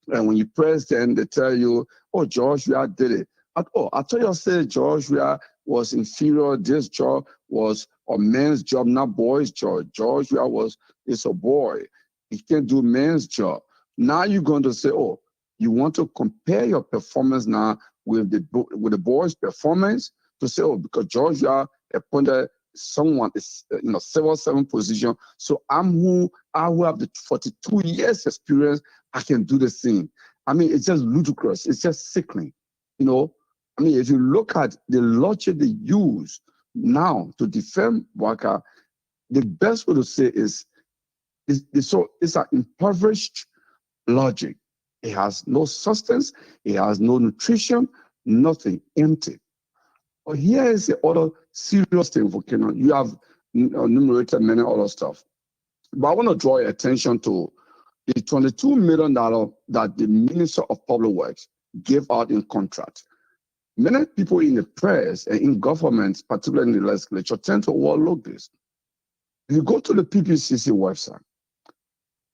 And when you press, then they tell you, oh, Joshua did it. I thought you said Joshua was inferior. This job was a man's job, not boy's job. Joshua is a boy. He can't do man's job. Now you're going to say, oh, you want to compare your performance now with the boy's performance to say, oh, because Joshua appointed someone is civil servant position. So I who have the 42 years experience, I can do the same. I mean, it's just ludicrous. It's just sickening. You know, I mean, if you look at the logic they use now to defend Boakai, the best way to say is it's an impoverished logic. It has no substance. It has no nutrition. Nothing. Empty. But here is the other serious thing, Volcano. You have enumerated many other stuff. But I want to draw your attention to the $22 million that the Minister of Public Works gave out in contract. Many people in the press and in government, particularly in the legislature, tend to overlook this. If you go to the PPCC website,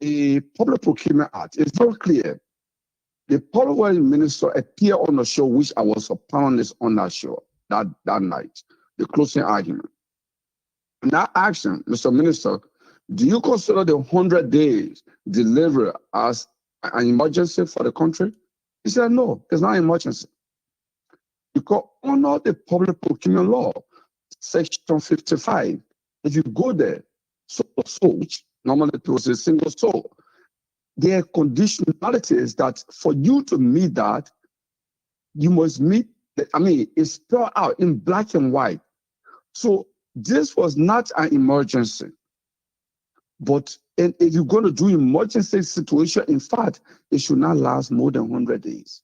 the Public Procurement Act is very clear. The Public Works Minister appeared on the show, which I was a panelist on that show that night, the closing argument. In that action, Mr. Minister, do you consider the 100 days delivery as an emergency for the country? He said, no, it's not an emergency. Because under the public procurement law, section 55, if you go there, so, which normally people say single soul, there are conditionalities that for you to meet that, you must meet, it's spelled out in black and white. So this was not an emergency. But if you're going to do emergency situation, in fact, it should not last more than 100 days.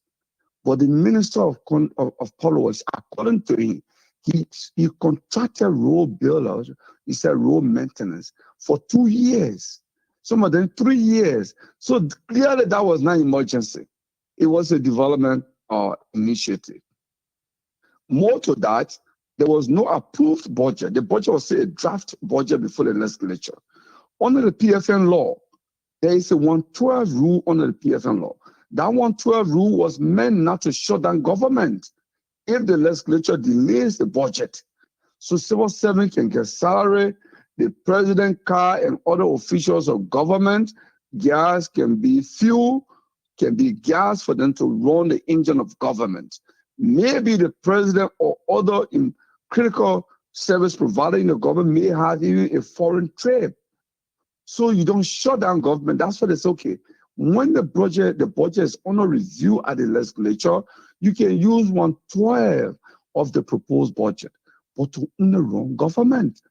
But the Minister of Public Works, according to him, he contracted road builders, he said road maintenance for 2 years, some of them 3 years. So clearly that was not emergency. It was a development initiative. More to that, there was no approved budget. The budget was a draft budget before the legislature. Under the PFN law, there is a 112 rule under the PFN law. That 112 rule was meant not to shut down government if the legislature delays the budget. So civil servants can get salary, the president car and other officials of government, gas can be fuel, can be gas for them to run the engine of government. Maybe the president or other critical service provider in the government may have even a foreign trade. So you don't shut down government. That's what it's okay. When the budget is under review at the legislature, you can use 112 of the proposed budget, but to run government,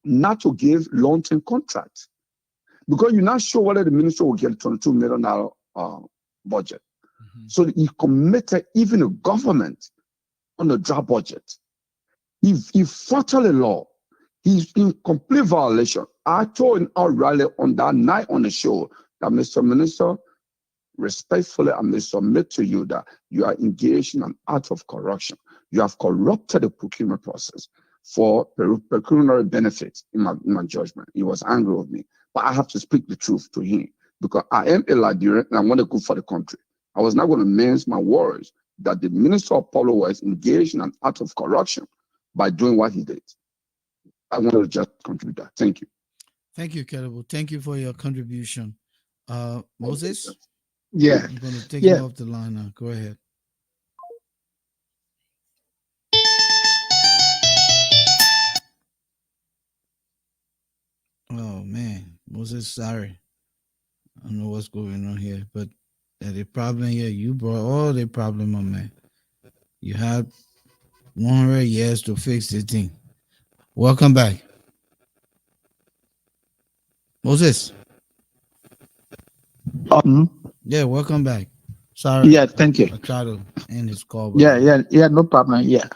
not to give long-term contracts. Because you're not sure whether the minister will get a $22 million budget. Mm-hmm. So he committed even the government on the draft budget. He fought the law. He's in complete violation. I told him outright on that night on the show that, Mr. Minister, respectfully, I may submit to you that you are engaged in an act of corruption. You have corrupted the procurement process for pecuniary benefits in my judgment. He was angry with me. But I have to speak the truth to him because I am a Liberian and I want to go for the country. I was not going to mince my words that the Minister of Public Works engaged in an act of corruption by doing what he did. I want to just contribute that. Thank you. Thank you, Kelebo. Thank you for your contribution. Moses? Yeah. I'm going to take you off the line now. Go ahead. Oh, man. Moses, sorry. I don't know what's going on here, but Yeah, the problem here, you brought all the problem, my man. You had 100 years to fix the thing. Welcome back. Moses. Yeah, welcome back. Sorry, Yeah, thank you. I tried to end his call, but Yeah, no problem. Yeah.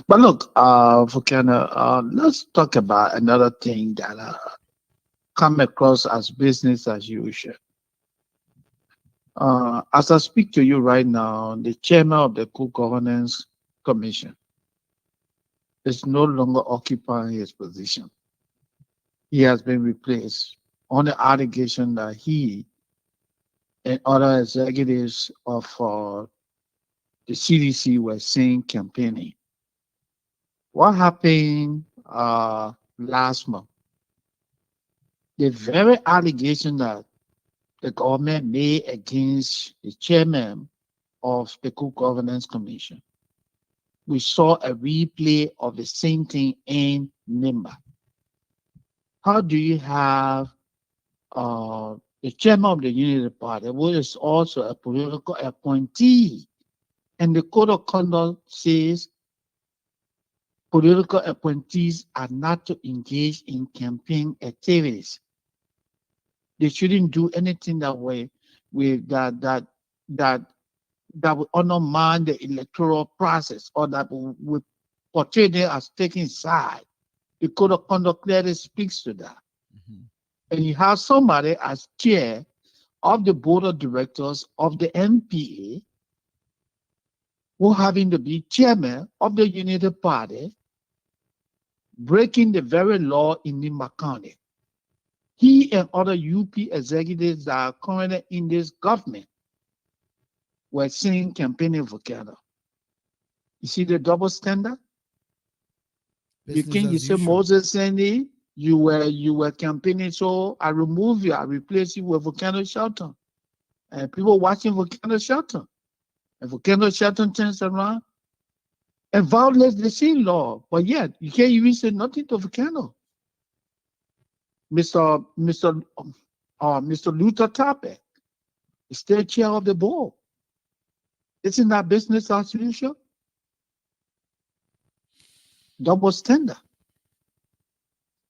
But look, Volcano, let's talk about another thing that come across as business as usual. As I speak to you right now, the chairman of the Good Governance Commission is no longer occupying his position. He has been replaced on the allegation that he and other executives of the CDC were seen campaigning. What happened last month? The very allegation that the government made against the chairman of the Good Governance Commission, we saw a replay of the same thing in Nimba. How do you have the chairman of the Unity Party, who is also a political appointee, and the code of conduct says political appointees are not to engage in campaign activities. They shouldn't do anything that way with that that would undermine the electoral process or that would portray them as taking side. The code of conduct clearly speaks to that. Mhm. And you have somebody as chair of the board of directors of the MPA who having to be chairman of the Unity Party, breaking the very law in Nimba County. He and other UP executives that are currently in this government were seen campaigning for Canada. You see the double standard? business You as say usual. Moses Sandy, you were campaigning, so I remove you, I replace you with Volcano Shelton. And people watching Volcano Shelton. And Volcano Shelton turns around and violates the same law. But yet you can't even say nothing to Volcano. Mr. Luther Topic is still chair of the board. Isn't that business as usual? Double standard.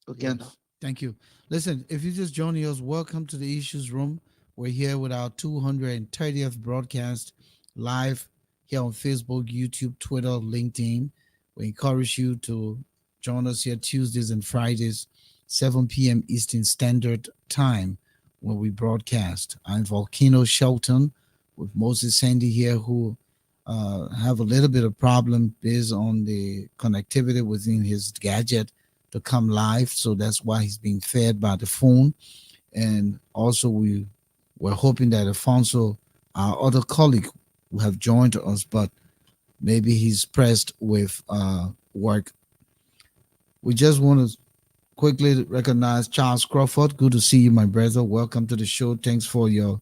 Volcano. Yes. Thank you. Listen, if you just joining us, welcome to the Issues Room. We're here with our 230th broadcast live here on Facebook, YouTube, Twitter, LinkedIn. We encourage you to join us here Tuesdays and Fridays, 7 p.m. Eastern Standard Time when we broadcast. I'm Volcano Shelton with Moses Sandy here, who have a little bit of problem based on the connectivity within his gadget to come live. So that's why he's being fed by the phone. And also we're hoping that Alphonso, our other colleague, will have joined us, but maybe he's pressed with work. We just want to quickly recognize Charles Crawford. Good to see you, my brother. Welcome to the show. Thanks for your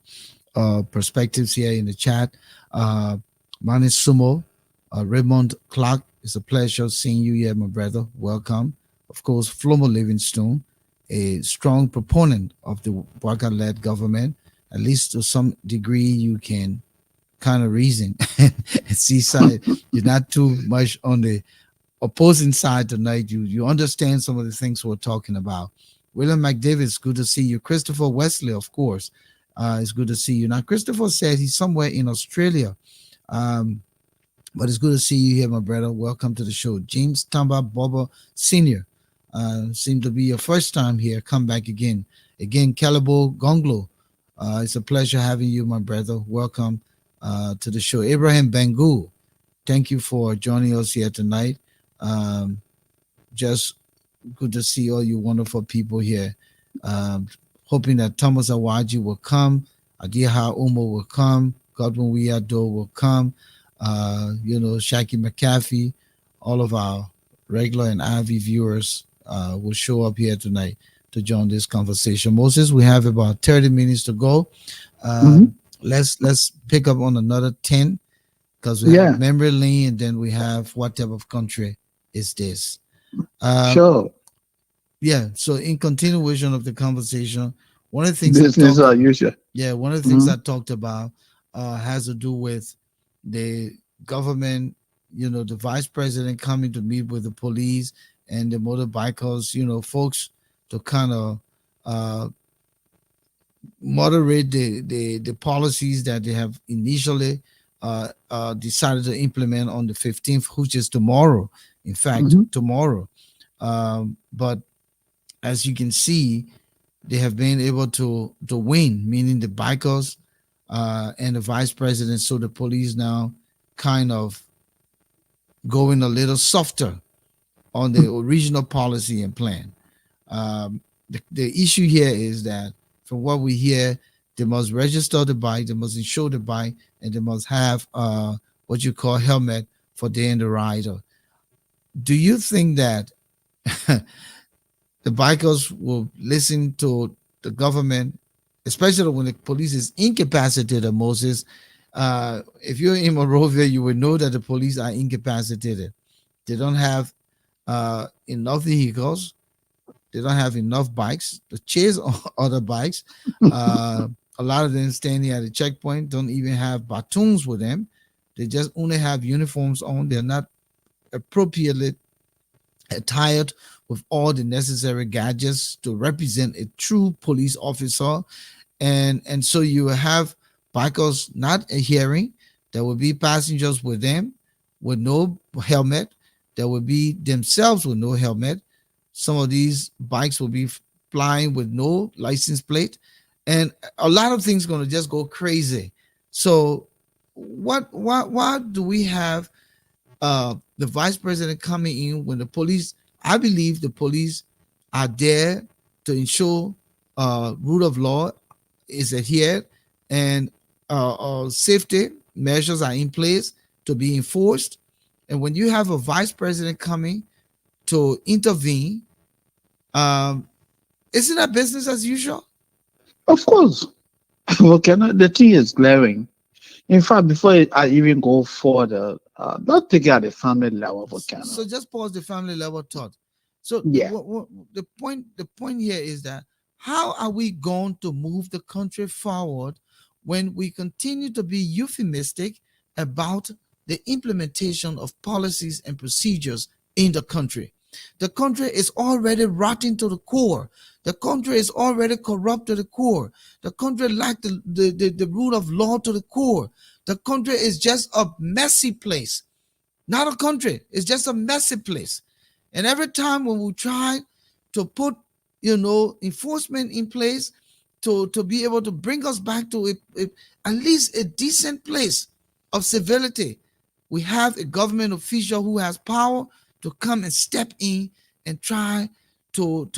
perspectives here in the chat. Manneh Sumo, Raymond Clark, it's a pleasure seeing you here, my brother. Welcome. Of course, Flomo Livingstone, a strong proponent of the Boakai-led government. At least to some degree, you can kind of reason and see side. You're not too much on the opposing side tonight. You understand some of the things we're talking about. William McDavid, good to see you. Christopher Wesley, of course, it's good to see you. Now, Christopher said he's somewhere in Australia. But it's good to see you here, my brother. Welcome to the show. James Tamba Boba Sr. Seemed to be your first time here. Come back again. Again, Calabo Gonglo. It's a pleasure having you, my brother. Welcome to the show. Abraham Bangu, thank you for joining us here tonight. Just good to see all you wonderful people here. Hoping that Thomas Awaji will come. Adiha Umo will come. Godwin Wiado will come. Shaki McAfee, all of our regular and Ivy viewers will show up here tonight to join this conversation. Moses, we have about 30 minutes to go. Let's pick up on another 10 because we have memory lane and then we have what type of country is this. Sure. Yeah. So in continuation of the conversation, one of the things Business as usual. one of the things I talked about has to do with the government, the vice president coming to meet with the police and the motorbikers, folks to kind of uh, moderate the policies that they have initially decided to implement on the 15th, which is tomorrow. In fact, Hmm. tomorrow. But as you can see, they have been able to win, meaning the bikers and the vice president. So the police now kind of going a little softer on the original policy and plan. The issue here is that from what we hear, they must register the bike, they must insure the bike, and they must have what you call helmet for day and the rider. Do you think that the bikers will listen to the government, especially when the police is incapacitated, Moses? If you're in Monrovia, you would know that the police are incapacitated. They don't have enough vehicles. They don't have enough bikes to chase other bikes. Uh, a lot of them standing at the checkpoint don't even have batons with them. They just only have uniforms on. They're not appropriately attired with all the necessary gadgets to represent a true police officer. And so you will have bikers not adhering. There will be passengers with them with no helmet. There will be themselves with no helmet. Some of these bikes will be flying with no license plate, and a lot of things going to just go crazy. So, why do we have the vice president coming in when the police? I believe the police are there to ensure rule of law is adhered, and safety measures are in place to be enforced. And when you have a vice president coming to intervene, um, isn't that business as usual? Of course. Volcano, the thing is glaring. In fact, before I even go further, not take it at the family level, So Volcano. just pause the family level thought. So Yeah. the point here is that how are we going to move the country forward when we continue to be euphemistic about the implementation of policies and procedures in the country? The country is already rotten to the core. The country is already corrupt to the core. The country lacks the rule of law to the core. The country is just a messy place, not a country. It's just a messy place. And every time when we try to put, enforcement in place to be able to bring us back to at least a decent place of civility, we have a government official who has power to come and step in and try to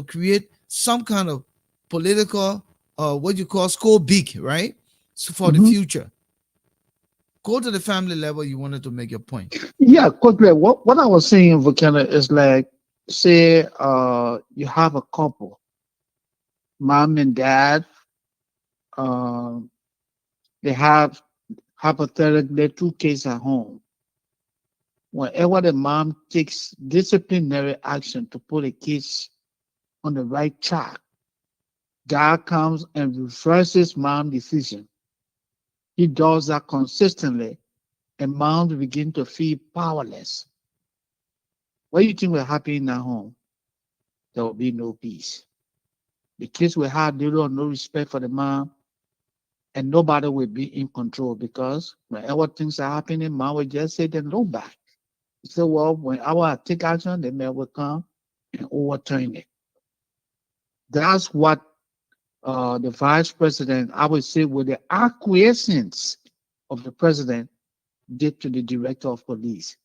create some kind of political, what you call score big, right? So for the Hmm. future. Go to the family level. You wanted to make your point. Yeah, quickly. What I was saying, Volcano, is like, say, you have a couple, mom and dad, uh, they have hypothetically two kids at home. Whenever the mom takes disciplinary action to put the kids on the right track, dad comes and reverses mom's decision. He does that consistently, and moms begin to feel powerless. What do you think will happen in that home? There will be no peace. The kids will have little or no respect for the mom, and nobody will be in control because whenever things are happening, mom will just say, then look back. So, well, when I will take action, the man will come and overturn it. That's what the vice president, I would say, with the acquiescence of the president, did to the director of police.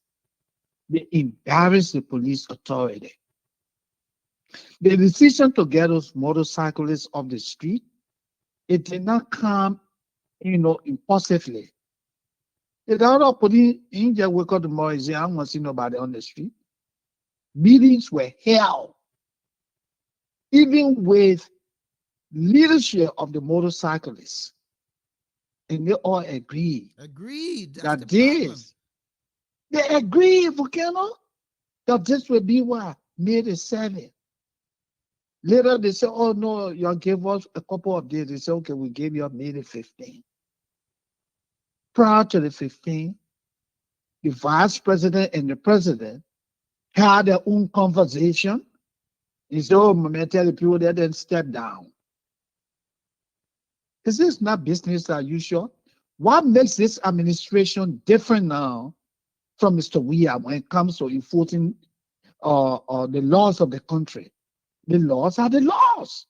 They embarrassed the police authority. The decision to get those motorcyclists off the street, it did not come, impulsively. The other police in just wake up tomorrow and say, I don't want to see nobody on the street. Meetings were held, even with leadership of the motorcyclists, and they all agreed Agreed. That's the that problem. they agreed, Volcano, that this will be what? May the 7th. Later they say, oh no, you gave us a couple of days. They say, okay, we gave you May the 15th. prior to the 15th, the vice president and the president had their own conversation. He said, oh, I'm tell the people that then step down. Is this not business as usual? What makes this administration different now from Mr. Weah when it comes to enforcing the laws of the country? The laws are the laws.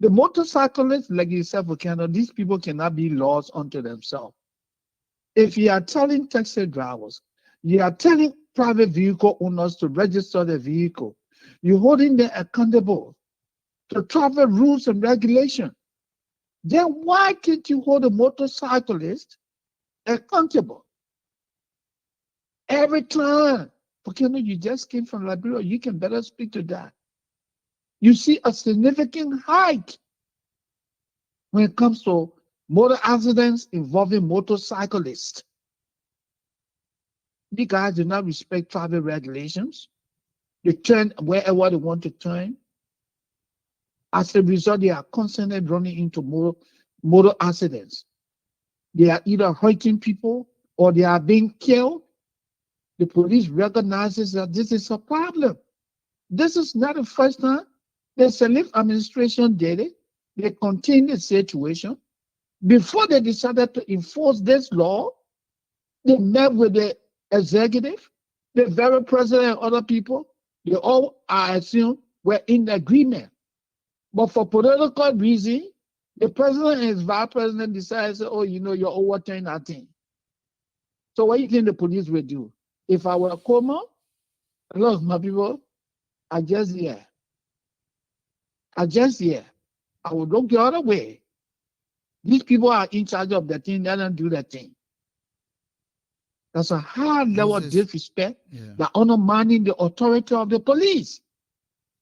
The motorcyclists, like you said, Volcano, these people cannot be laws unto themselves. If you are telling taxi drivers, you are telling private vehicle owners to register their vehicle, you're holding them accountable to travel rules and regulations. Then why can't you hold a motorcyclist accountable? Every time, Volcano, you just came from Liberia, you can better speak to that. You see a significant hike when it comes to motor accidents involving motorcyclists. You guys do not respect traffic regulations. They turn wherever they want to turn. As a result, they are constantly running into motor accidents. They are either hurting people or they are being killed. The police recognizes that this is a problem. This is not the first time. The Salif administration did it. They contained the situation. Before they decided to enforce this law, they met with the executive, the very president and other people. They all, I assume, were in agreement. But for political reason, the president and his vice president decided, oh, you're overturning that thing. So what do you think the police will do? If I were a coma, a lot of my people are just here. I would look the other way. These people are in charge of the thing, they don't do that thing. That's a high level of disrespect that undermining the authority of the police.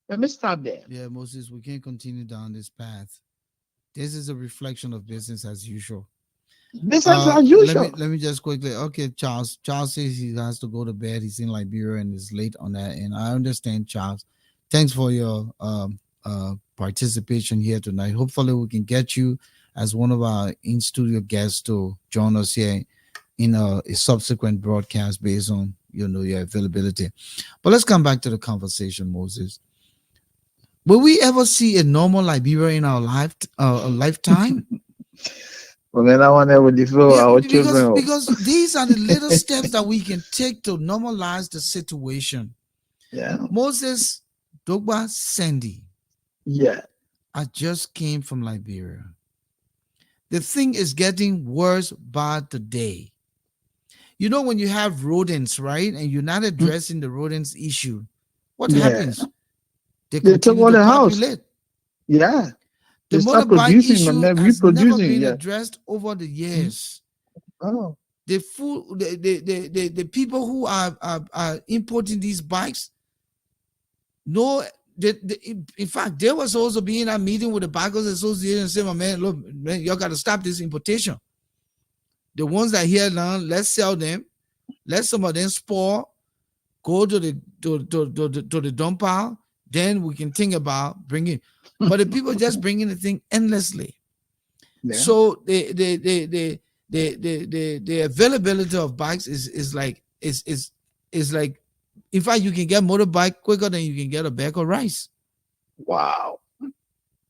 Let me stop there. Yeah, Moses, we can't continue down this path. This is a reflection of business as usual. Business as usual. Let me just quickly. Okay, Charles. Charles says he has to go to bed. He's in Liberia and is late on that. And I understand, Charles. Thanks for your participation here tonight. Hopefully, we can get you as one of our in-studio guests to join us here in a subsequent broadcast based on your availability. But let's come back to the conversation, Moses. Will we ever see a normal Liberia in our lifetime? Well, then I want to defer our children. Because these are the little steps that we can take to normalize the situation. Yeah. Moses Dogba Sandy. Yeah. I just came from Liberia. The thing is getting worse by the day. When you have rodents, right? And you're not addressing the rodents issue, what happens? They took all to the house. Yeah. The motorbike issue has never been addressed over the years. Oh. The people who are importing these bikes, in fact, they was also being a meeting with the Bikers Association and saying, man, look, man, y'all got to stop this importation. The ones that are here now, let's sell them. Let some of them spoil, go to the dump pile. Then we can think about bringing. But the people just bringing the thing endlessly. Yeah. So the availability of bikes is like, in fact, you can get motorbike quicker than you can get a bag of rice. Wow.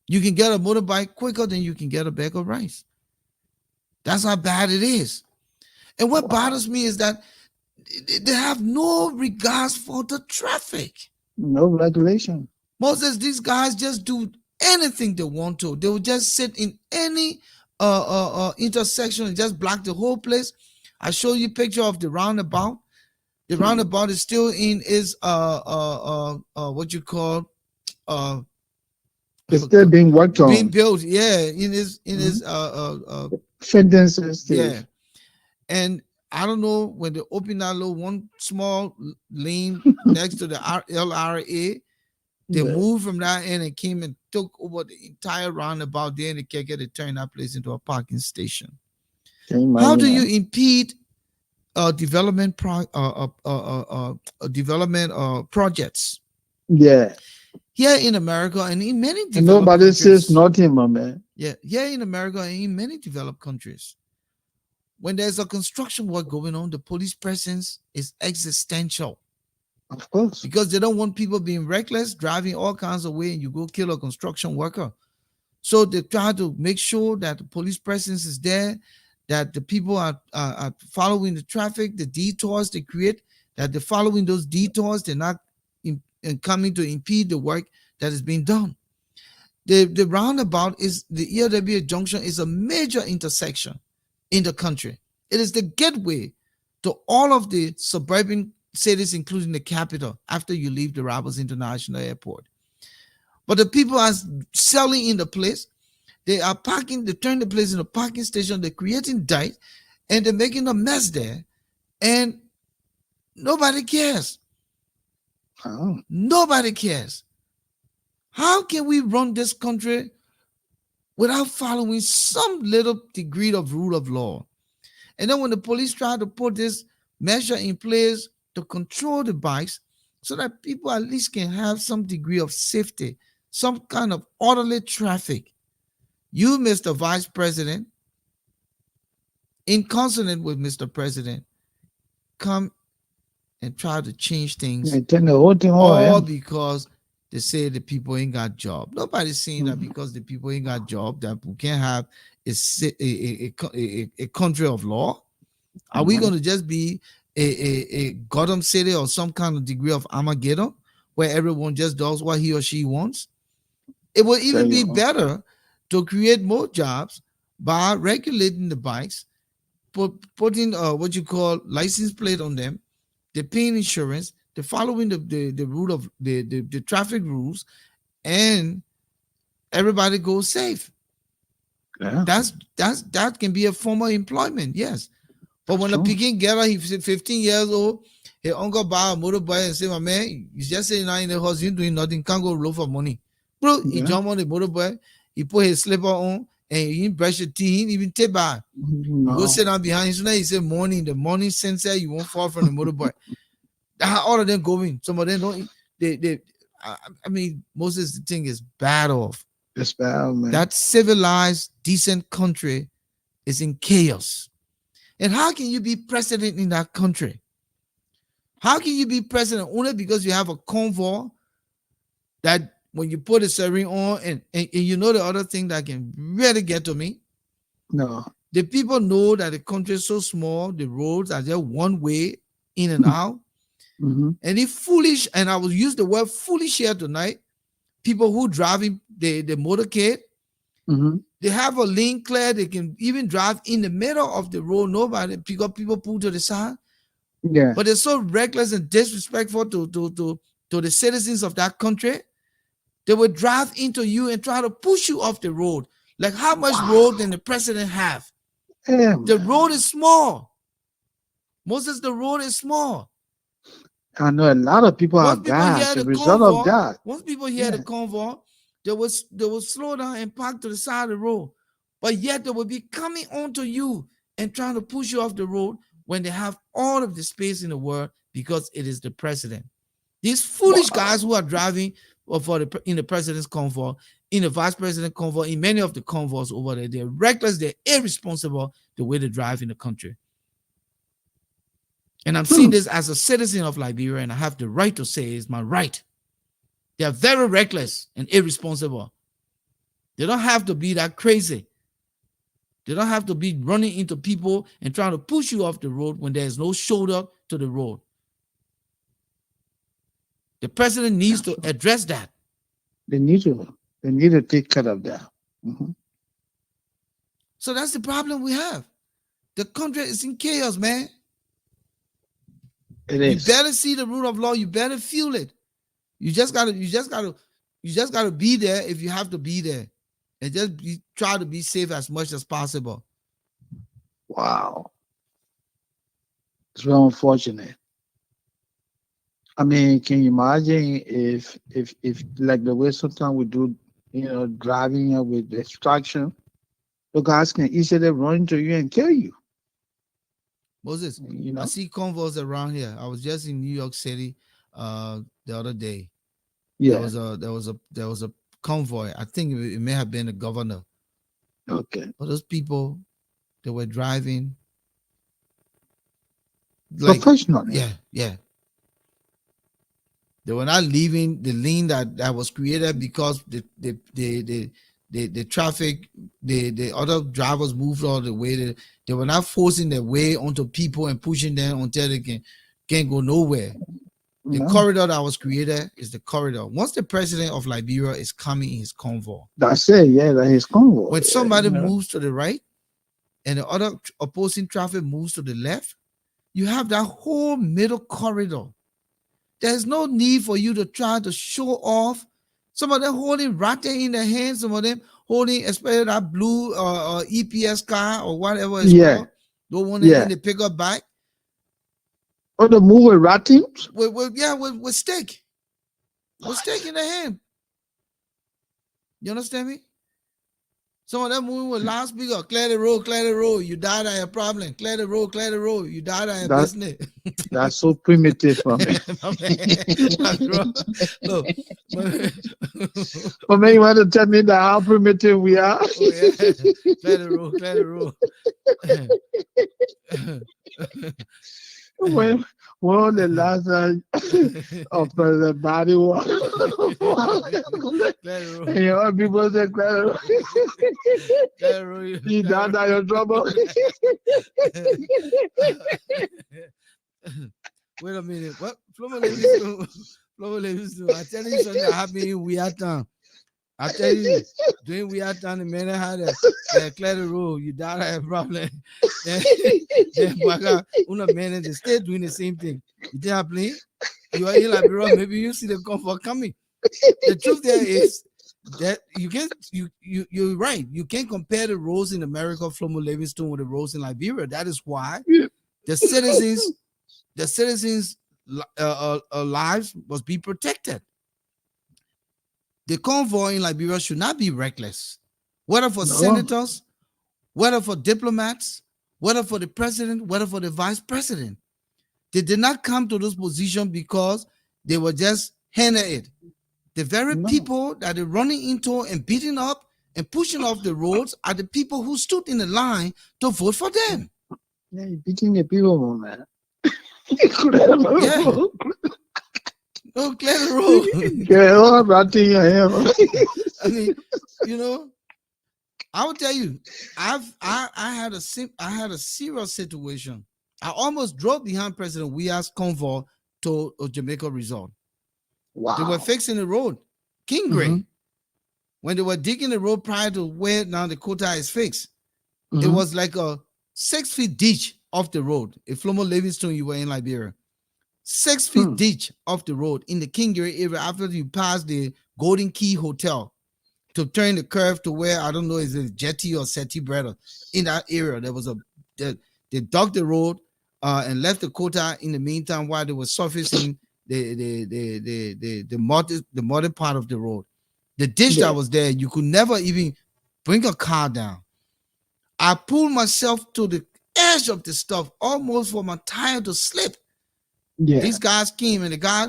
You can get a motorbike quicker than you can get a bag of rice. That's how bad it is. And what bothers me is that they have no regards for the traffic. No regulation. Moses, these guys just do anything they want to. They will just sit in any intersection and just block the whole place. I show you a picture of the roundabout. The roundabout is still in what you call it's still being worked on. Being built, yeah, in his sentences. Yeah. And I don't know when they opened that little one small lane next to the LRA, they moved from that end and came and took over the entire roundabout there, and they can't get it turned that place into a parking station. How do you impede development projects? Yeah. Here in America and in many developed nobody countries, says nothing, my man. Yeah, here in America and in many developed countries, When there's a construction work going on, the police presence is existential Of course. because they don't want people being reckless, driving all kinds of way, and you go kill a construction worker. So they try to make sure that the police presence is there, that the people are following the traffic, the detours they create, that they're following those detours, they're not coming to impede the work that is being done. The roundabout is the ELWA junction is a major intersection in the country. It is the gateway to all of the suburban cities, including the capital, after you leave the Roberts International Airport. But the people are selling in the place. They are parking, they turn the place into a parking station, they're creating dirt, and they're making a mess there. And nobody cares. Oh. Nobody cares. How can we run this country without following some little degree of rule of law? And then when the police try to put this measure in place to control the bikes so that people at least can have some degree of safety, some kind of orderly traffic, you, Mr. Vice President, in consonant with Mr. President, come and try to change things, Yeah, turn the whole thing all over. because they say the people ain't got job. Nobody's saying that because the people ain't got job that we can't have a country of law. Are we going to just be a Gotham City or some kind of degree of Armageddon where everyone just does what he or she wants? It will even be better to create more jobs by regulating the bikes, putting what you call license plate on them, they're paying insurance, they're following the rule of the traffic rules, and everybody goes safe. Yeah. That can be a form of employment, yes. But when a picking girl, he's 15 years old, his uncle buy a motorbike and say, my man, you just sitting out in the house, you doing nothing, can't go look for money. Bro, he jump on the motorbike, he put his slipper on, and he didn't brush your teeth, he didn't even take back. You go sit down behind him. So now he said the morning sunset, you won't fall from the motorbike. All of them going. Some of them don't. I mean, Moses, the thing is bad off. It's bad, man. That civilized, decent country is in chaos. And how can you be president in that country? How can you be president only because you have a convoy that when you put a siren on, and you know the other thing that can really get to me? No. The people know that the country is so small, the roads are just one way in and out. And it's foolish, and I will use the word foolish here tonight. People who driving the motorcade, they have a lane clear, they can even drive in the middle of the road, nobody pick up, people pull to the side. Yeah. But they're so reckless and disrespectful to the citizens of that country. They will drive into you and try to push you off the road. Like, how much road can the president have? Yeah, the road is small. Moses, the road is small. I know a lot of people have died as a result of that. Once people hear the convoy, they will slow down and park to the side of the road. But yet they will be coming onto you and trying to push you off the road when they have all of the space in the world because it is the president. These foolish guys who are driving in the president's convoy, in the vice president convoy, in many of the convoys over there, they're reckless, they're irresponsible the way they drive in the country. And I'm seeing this as a citizen of Liberia, and I have the right to say it's my right. They are very reckless and irresponsible. They don't have to be that crazy. They don't have to be running into people and trying to push you off the road when there's no shoulder to the road. The president needs to address that. They need to take care of that. So that's the problem we have. The country is in chaos, man. It is. You better see the rule of law. You better feel it. You just gotta be there if you have to be there, and just try to be safe as much as possible. Wow, it's very unfortunate. I mean, can you imagine if like the way sometimes we do, driving with distraction, the guys can easily run into you and kill you. Moses, I see convoys around here. I was just in New York City the other day. Yeah. There was a convoy. I think it may have been the governor. Okay. But those people, they were driving like professionally. yeah. They were not leaving the lane that was created because the traffic, the other drivers moved all the way. They were not forcing their way onto people and pushing them until they can't go nowhere. The No, corridor that was created is the corridor. Once the president of Liberia is coming in his convoy, that's it. Yeah, that is Congo. when Yeah, somebody moves to the right and the other opposing traffic moves to the left, you have that whole middle corridor. There's no need for you to try to show off. Some of them holding rotten in their hands, some of them holding, especially that blue EPS car or whatever it's yeah, called, the one yeah. in the pickup back, Or the movie Ratings. with stick in the hand. You understand me? Some of them moving with loudspeaker, clear the road, you died at your problem, clear the road, you died at your That business. that's so primitive for me. Look, For me, you want to tell me that how primitive we are? oh yeah, clear the road. When the last time of the body was, Clear the road. and your people say, Clear the road. you down at your trouble. Wait a minute. What? Flomo Levis, I tell you something that happened in Weird Town. I tell you, during Weird Town, the man had a clear the road. You died at a problem. Then Boakai, una man, they still doing the same thing. You think I play? You are in Liberia, maybe you see the comfort coming. The truth there is that you're right. You can't compare the roads in America, Flomo Livingston, with the roads in Liberia. That is why the citizens lives must be protected. The convoy in Liberia should not be reckless, whether for senators, whether for diplomats, whether for the president, whether for the vice president. They did not come to this position because they were just handed it. The very people that they're running into and beating up and pushing off the roads are the people who stood in the line to vote for them. Yeah, you're beating the people, man. Yeah. No, clear the road. Yeah, ratting your hair. I mean, you know, I will tell you, I had a serious situation. I almost drove behind President Weah's convoy to a Jamaica resort. Wow. They were fixing the road. King Gray, when they were digging the road prior to where now the quota is fixed, it was like a 6 feet ditch off the road. If Flomo Livingston, you were in Liberia. 6 feet ditch off the road in the King Gray area after you pass the Golden Key Hotel to turn the curve to where, I don't know, is it Jetty or Seti Bread? In that area, there was they dug the road and left the quota in the meantime while they were surfacing the muddy part of the road. The ditch that was there, you could never even bring a car down. I pulled myself to the edge of the stuff almost for my tire to slip. Yeah. These guys came and the guy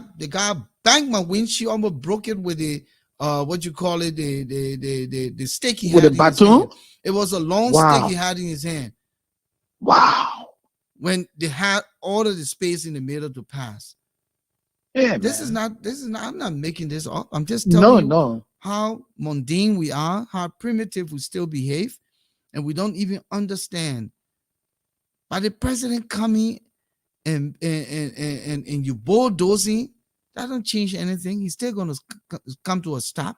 banged my windshield, almost broke it with the what you call it, the stick he With had a in his baton? hand. It was a long stick he had in his hand. Wow. When they had all of the space in the middle to pass. Yeah, this is man. not, I'm not making this up. I'm just telling you No. how mundane we are, how primitive we still behave, and we don't even understand. By the president coming and you bulldozing, that don't change anything. He's still going to come to a stop.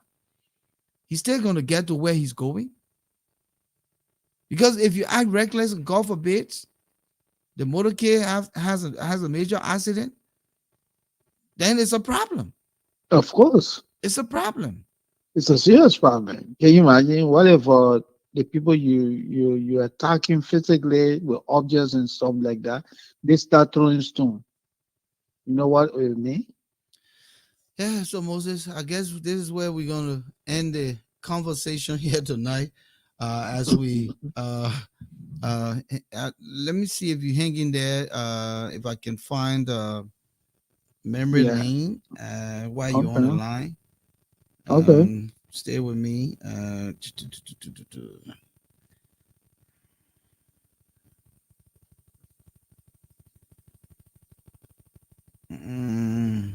He's still going to get to where he's going. Because if you act reckless and God forbid, the motorcade has a major accident, then it's a problem. Of course. It's a problem. It's a serious problem. Can you imagine what if the people you attacking physically with objects and stuff like that, they start throwing stone? You know what it mean? Yeah, so Moses, I guess this is where we're gonna end the conversation here tonight. As we let me see if you hang in there. If I can find memory lane while you're on the line. Okay. Stay with me. Mm.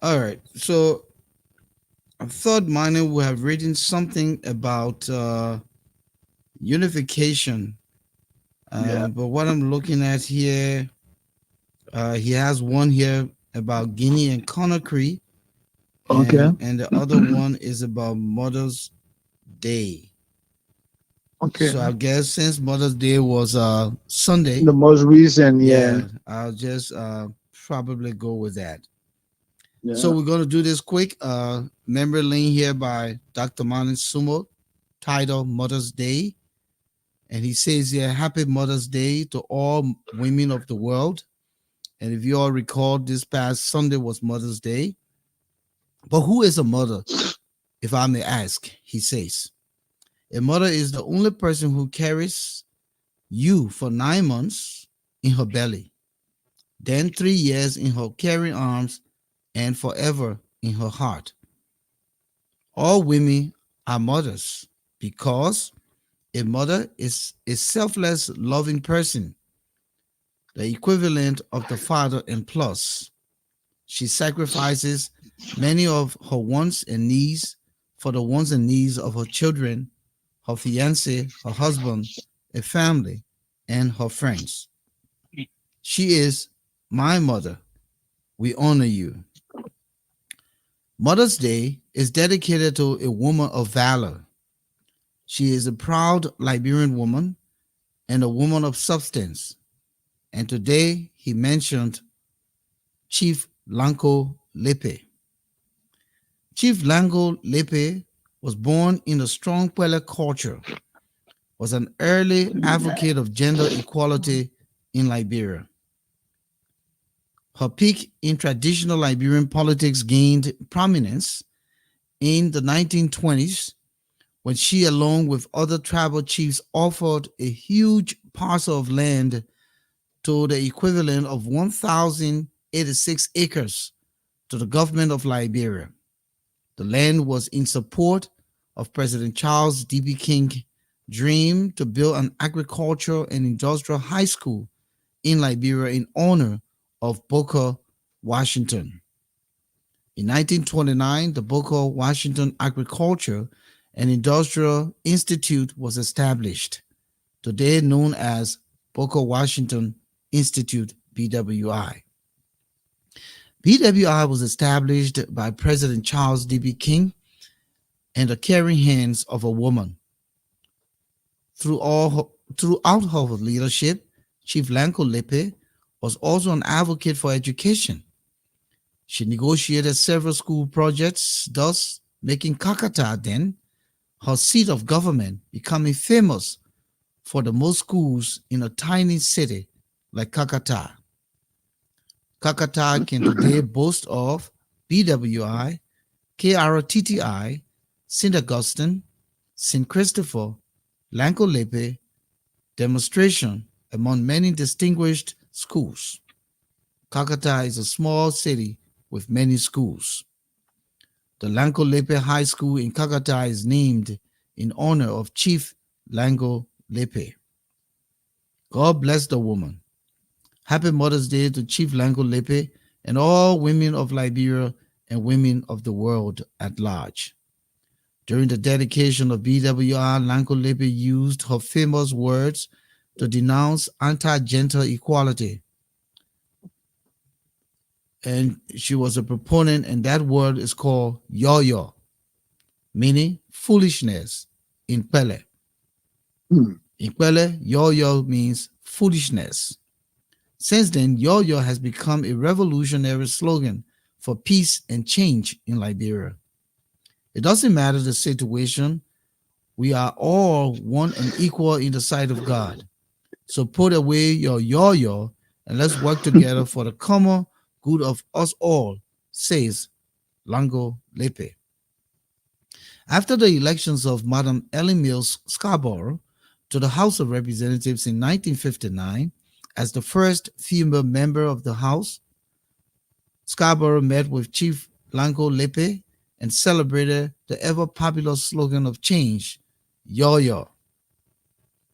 All right. So I thought Manneh would have written something about unification. Yeah. But what I'm looking at here, he has one here about Guinea and Conakry, Okay. and the other one is about Mother's Day. Okay. So I guess since Mother's Day was Sunday, The most recent, yeah. yeah, I'll just probably go with that. So Yeah. we're going to do this quick. Memory lane here by Dr. Manneh Sumo, titled Mother's Day. And he says here, Happy Mother's Day to all women of the world. And if you all recall, this past Sunday was Mother's Day. But who is a mother, if I may ask? He says, a mother is the only person who carries you for 9 months in her belly, then 3 years in her caring arms, and forever in her heart. All women are mothers because a mother is a selfless, loving person, the equivalent of the father and plus. She sacrifices many of her wants and needs for the wants and needs of her children, her fiance, her husband, a family, and her friends. She is my mother. We honor you. Mother's Day is dedicated to a woman of valor. She is a proud Liberian woman and a woman of substance. And today he mentioned Chief Lanko Lepe. Chief Lanko Lepe was born in a strong Kwele culture, was an early advocate of gender equality in Liberia. Her peak in traditional Liberian politics gained prominence in the 1920s when she, along with other tribal chiefs, offered a huge parcel of land to the equivalent of 1,086 acres to the government of Liberia. The land was in support of President Charles D.B. King's dream to build an agricultural and industrial high school in Liberia in honor of Booker Washington. In 1929, the Booker Washington Agriculture and Industrial Institute was established, today known as Booker Washington Institute, BWI. BWI was established by President Charles D.B. King and the caring hands of a woman. Throughout her leadership, Chief Lanko Lepe was also an advocate for education. She negotiated several school projects, thus making Kakata then her seat of government, becoming famous for the most schools in a tiny city like Kakata. Kakata can today boast of BWI, KRTTI, St. Augustine, St. Christopher, Lanko Lepe, demonstration among many distinguished schools. Kakata is a small city with many schools. The Lanko Lepe High School in Kakata is named in honor of Chief Lanko Lepe. God bless the woman. Happy Mother's Day to Chief Lanko Lepe and all women of Liberia and women of the world at large. During the dedication of BWI, Lanko Lepe used her famous words to denounce anti-gender equality. And she was a proponent, and that word is called yo-yo, meaning foolishness in Pele. In Pele, yo-yo means foolishness. Since then, yo-yo has become a revolutionary slogan for peace and change in Liberia. It doesn't matter the situation, we are all one and equal in the sight of God. So put away your yo-yo and let's work together for the common good of us all, says Lanko Lepe. After the elections of Madam Ellen Mills Scarborough to the House of Representatives in 1959 as the first female member of the House, Scarborough met with Chief Lanko Lepe and celebrated the ever popular slogan of change, yo.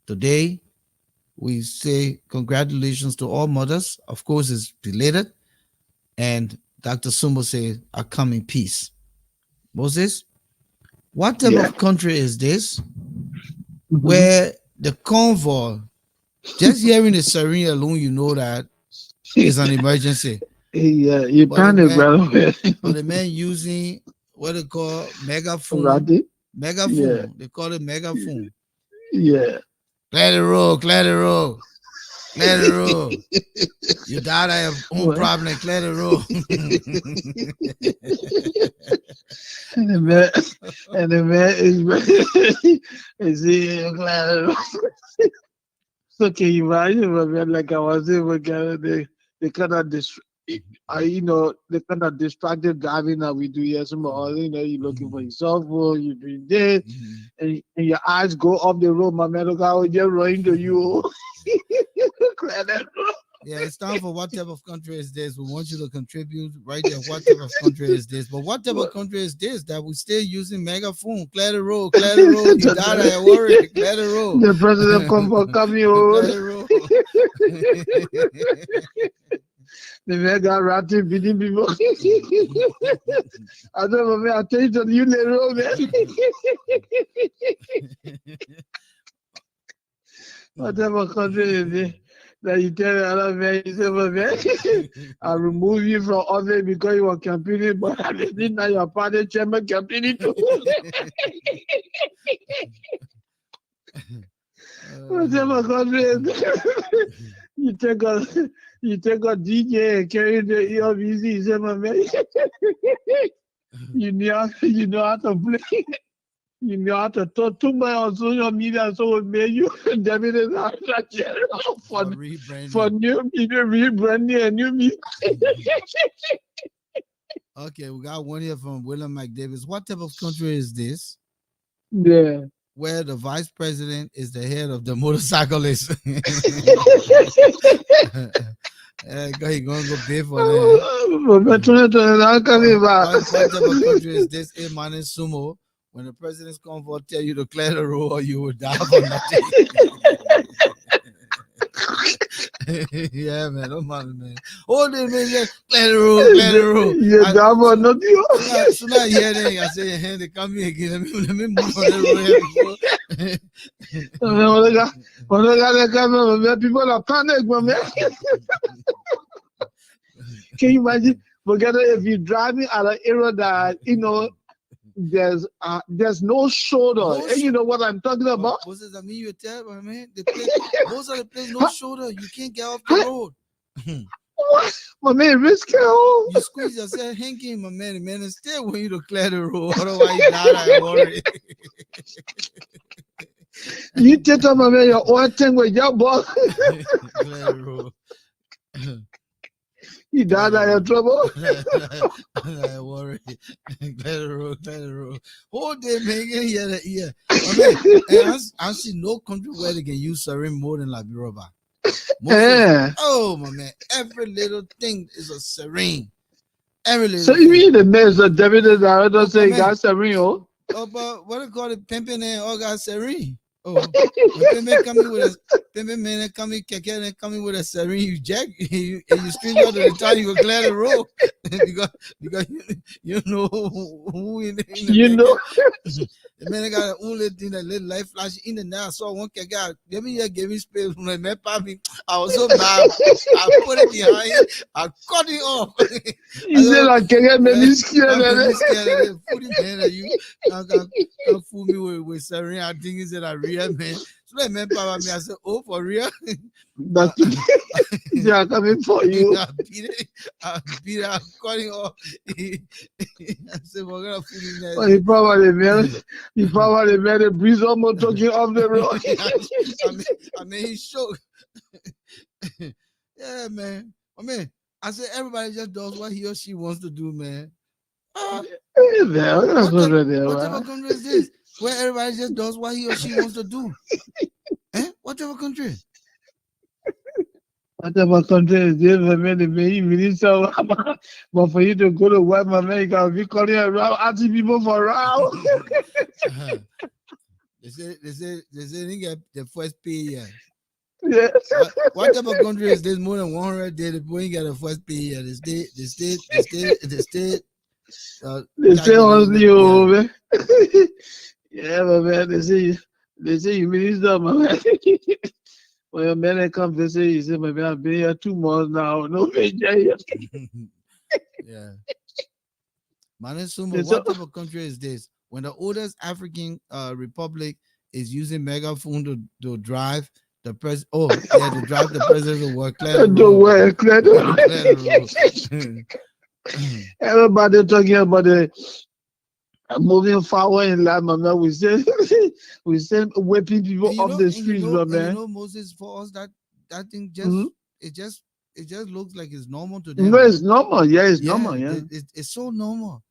Today, we say congratulations to all mothers. Of course, it's belated. And Dr. Sumo says, I come in peace. Moses, what type Yeah. of country is this Mhm. where the convoy, just hearing the siren alone, you know that it's an emergency. Yeah, you But the panic, man, brother. but the man using what they call megaphone, Roddy? Yeah, they call it megaphone. yeah. Clear the road, clear the road, clear the road. You died of your own What? problem, clear the road. And the man is glad. So can you imagine, man, like I was saying, they kind of the kind of distracted driving that we do here. Some you're looking for your cell phone, you're doing this, and your eyes go off the road, my man, look how it just running to you. Yeah, it's time for what type of country is this? We want you to contribute right there. What type of country is this? But what type of country is this that we still using megaphone? Clear the road, clear the road. You died, I worry. Clear the road. The president come for coming Clear on. the road. The man got ratted beating people. I don't know, man. I'll tell you to you later on, man. Whatever country is it that you tell another man, you say, well, man, I remove you from office because you were campaigning, but I didn't know your party chairman campaigning too. Whatever country is it, you take a DJ and carry the ELVZ, you say, my man, you know how to play. You know how to talk too much on social media, so it made you definitely for new media, rebranding and new media. Okay, we got one here from William McDavis. What type of country is this? Yeah. Where the vice president is the head of the motorcyclist. He gonna go pay for that. What type of country is this? Manneh Sumo. When the president's convoy tell you to clear the road or you will die for nothing. Yeah, man. Don't mind, man. Hold it, man. Just clear the road, clear the road. You die for nothing. So now you hear that, I say, hey, they come here again. Let me move on the road here before. People are panic, my man. Can you imagine? Forget it, if you're driving at an area that, there's no shoulder. And you know what I'm talking about? What does that mean? You tell me, man. Most of the place, no shoulder. You can't get off the road. What? My man, risk it. You squeeze yourself hanging, my man. The man is still want you to clear the road. Otherwise, you die, I worry. You take up, my man, your own thing with your boss. Clear the road. You died out of trouble. I worry. Clear the road. Whole day, man, get here. I see no country where they can use siren more than Liberia. Oh, my man, every little thing is a siren. Every little. So you mean the man is a deputy director say he got siren? Oh, but what do you call it? Pimping and all got siren. Oh, pimping coming with a pimping man coming with a siren. You jack, you scream out to the time you go clear the road because you know who in the the man got an only thing that little light flash in and out. So one guy give me space when I met me. I was so mad. I put it behind. I cut it off. He said like can maybe scared. Put him behind you. Can't fool me with siren. I think he said I real man. So I met me. I said, oh, for real? But they are coming for you. I beat it. I'm cutting off. I said, we're gonna fool him there. Well, he probably made a breeze almost talking off the road. I mean, he shook. Yeah, man. I said everybody just does what he or she wants to do, man. What type of country is this? Where everybody just does what he or she wants to do. What type of country? Whatever country is there, my man, they may even so. But for you to go to white America, I'll be calling around, asking people for round. Uh-huh. They say they get the first pay year. Yeah. What type of country is this more than 100 days before you get the first pay year? They stay They say calculating honestly, them. oh Yeah. man. Yeah, my man, they say you minister, my man. When your man comes, they say, you say, my man, I've been here 2 months now. No major yet. Yeah. Manneh Sumo, They say, what type of country is this? When the oldest African republic is using megaphone to drive the to drive the president to work, clear the don't road. worry, clear Clear the road. the everybody talking about the moving forward in life, my man. We say, whipping people off the streets, my man. Moses, for us that thing Mhm. it just looks like it's normal to No, them. it's normal. Yeah, it's Yeah, normal. Yeah. it's so normal.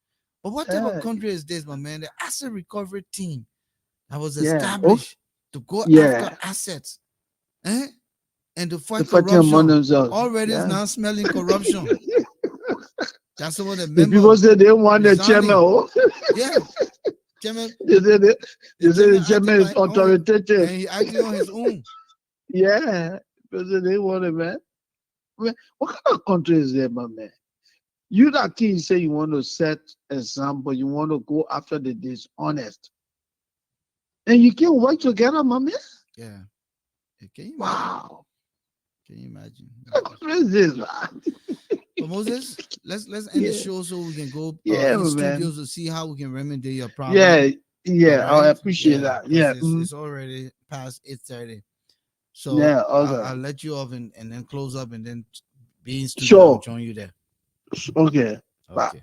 But what type of Yeah. country is this, my man? The asset recovery team that was Yeah. Oh, established to go after yeah. assets, eh? And to The fight fighting among corruption. themselves. Already is Yeah. now smelling corruption. That's some of the The people members say they want the chairman. resigning. Oh, Yeah, chairman, they say the they say the chairman acting chairman is like authoritative. and he acting on his own. Yeah. They say they want it, man. Man, what kind of country is there, my man? You that king say you want to set example, you want to go after the dishonest. And you can work together, my man. Yeah. Can you imagine? Wow. Can you imagine? What country is this, man? But Moses, let's end the Yeah. show so we can go Yeah, in man. studios to see how we can remedy your problem. Yeah, All yeah, I right. appreciate Yeah, that. because Yeah. it's already past 8:30. So Yeah, I'll okay. let you off and then close up and then be in studio. I'll Sure. join you there. Okay. Bye. Okay.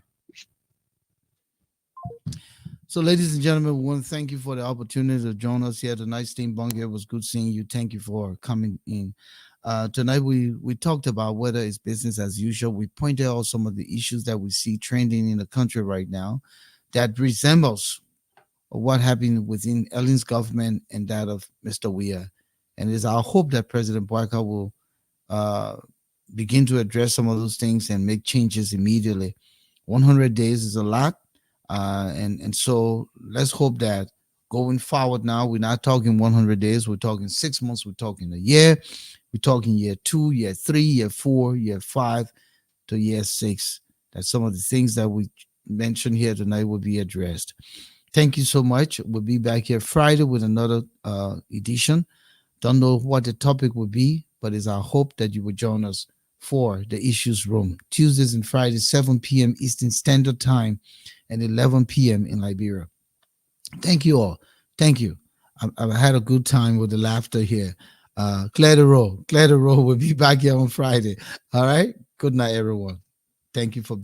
So, ladies and gentlemen, we want to thank you for the opportunity to join us here tonight. Steam Bunker, it was good seeing you. Thank you for coming in. Tonight, we talked about whether it's business as usual. We pointed out some of the issues that we see trending in the country right now that resembles what happened within Ellen's government and that of Mr. Weir. And it's our hope that President Boakai will uh, begin to address some of those things and make changes immediately. 100 days is a lot. And so let's hope that going forward now, we're not talking 100 days, we're talking 6 months, we're talking a year, we're talking year 2, year 3, year 4, year 5 to year 6. That some of the things that we mentioned here tonight will be addressed. Thank you so much. We'll be back here Friday with another edition. Don't know what the topic will be, but it's our hope that you will join us for the Issues Room, Tuesdays and Fridays, 7 p.m. Eastern Standard Time and 11 p.m. in Liberia. Thank you all. Thank you. I've had a good time with the laughter here. Clear the road. Clear the road. We'll be back here on Friday. All right. Good night, everyone. Thank you for being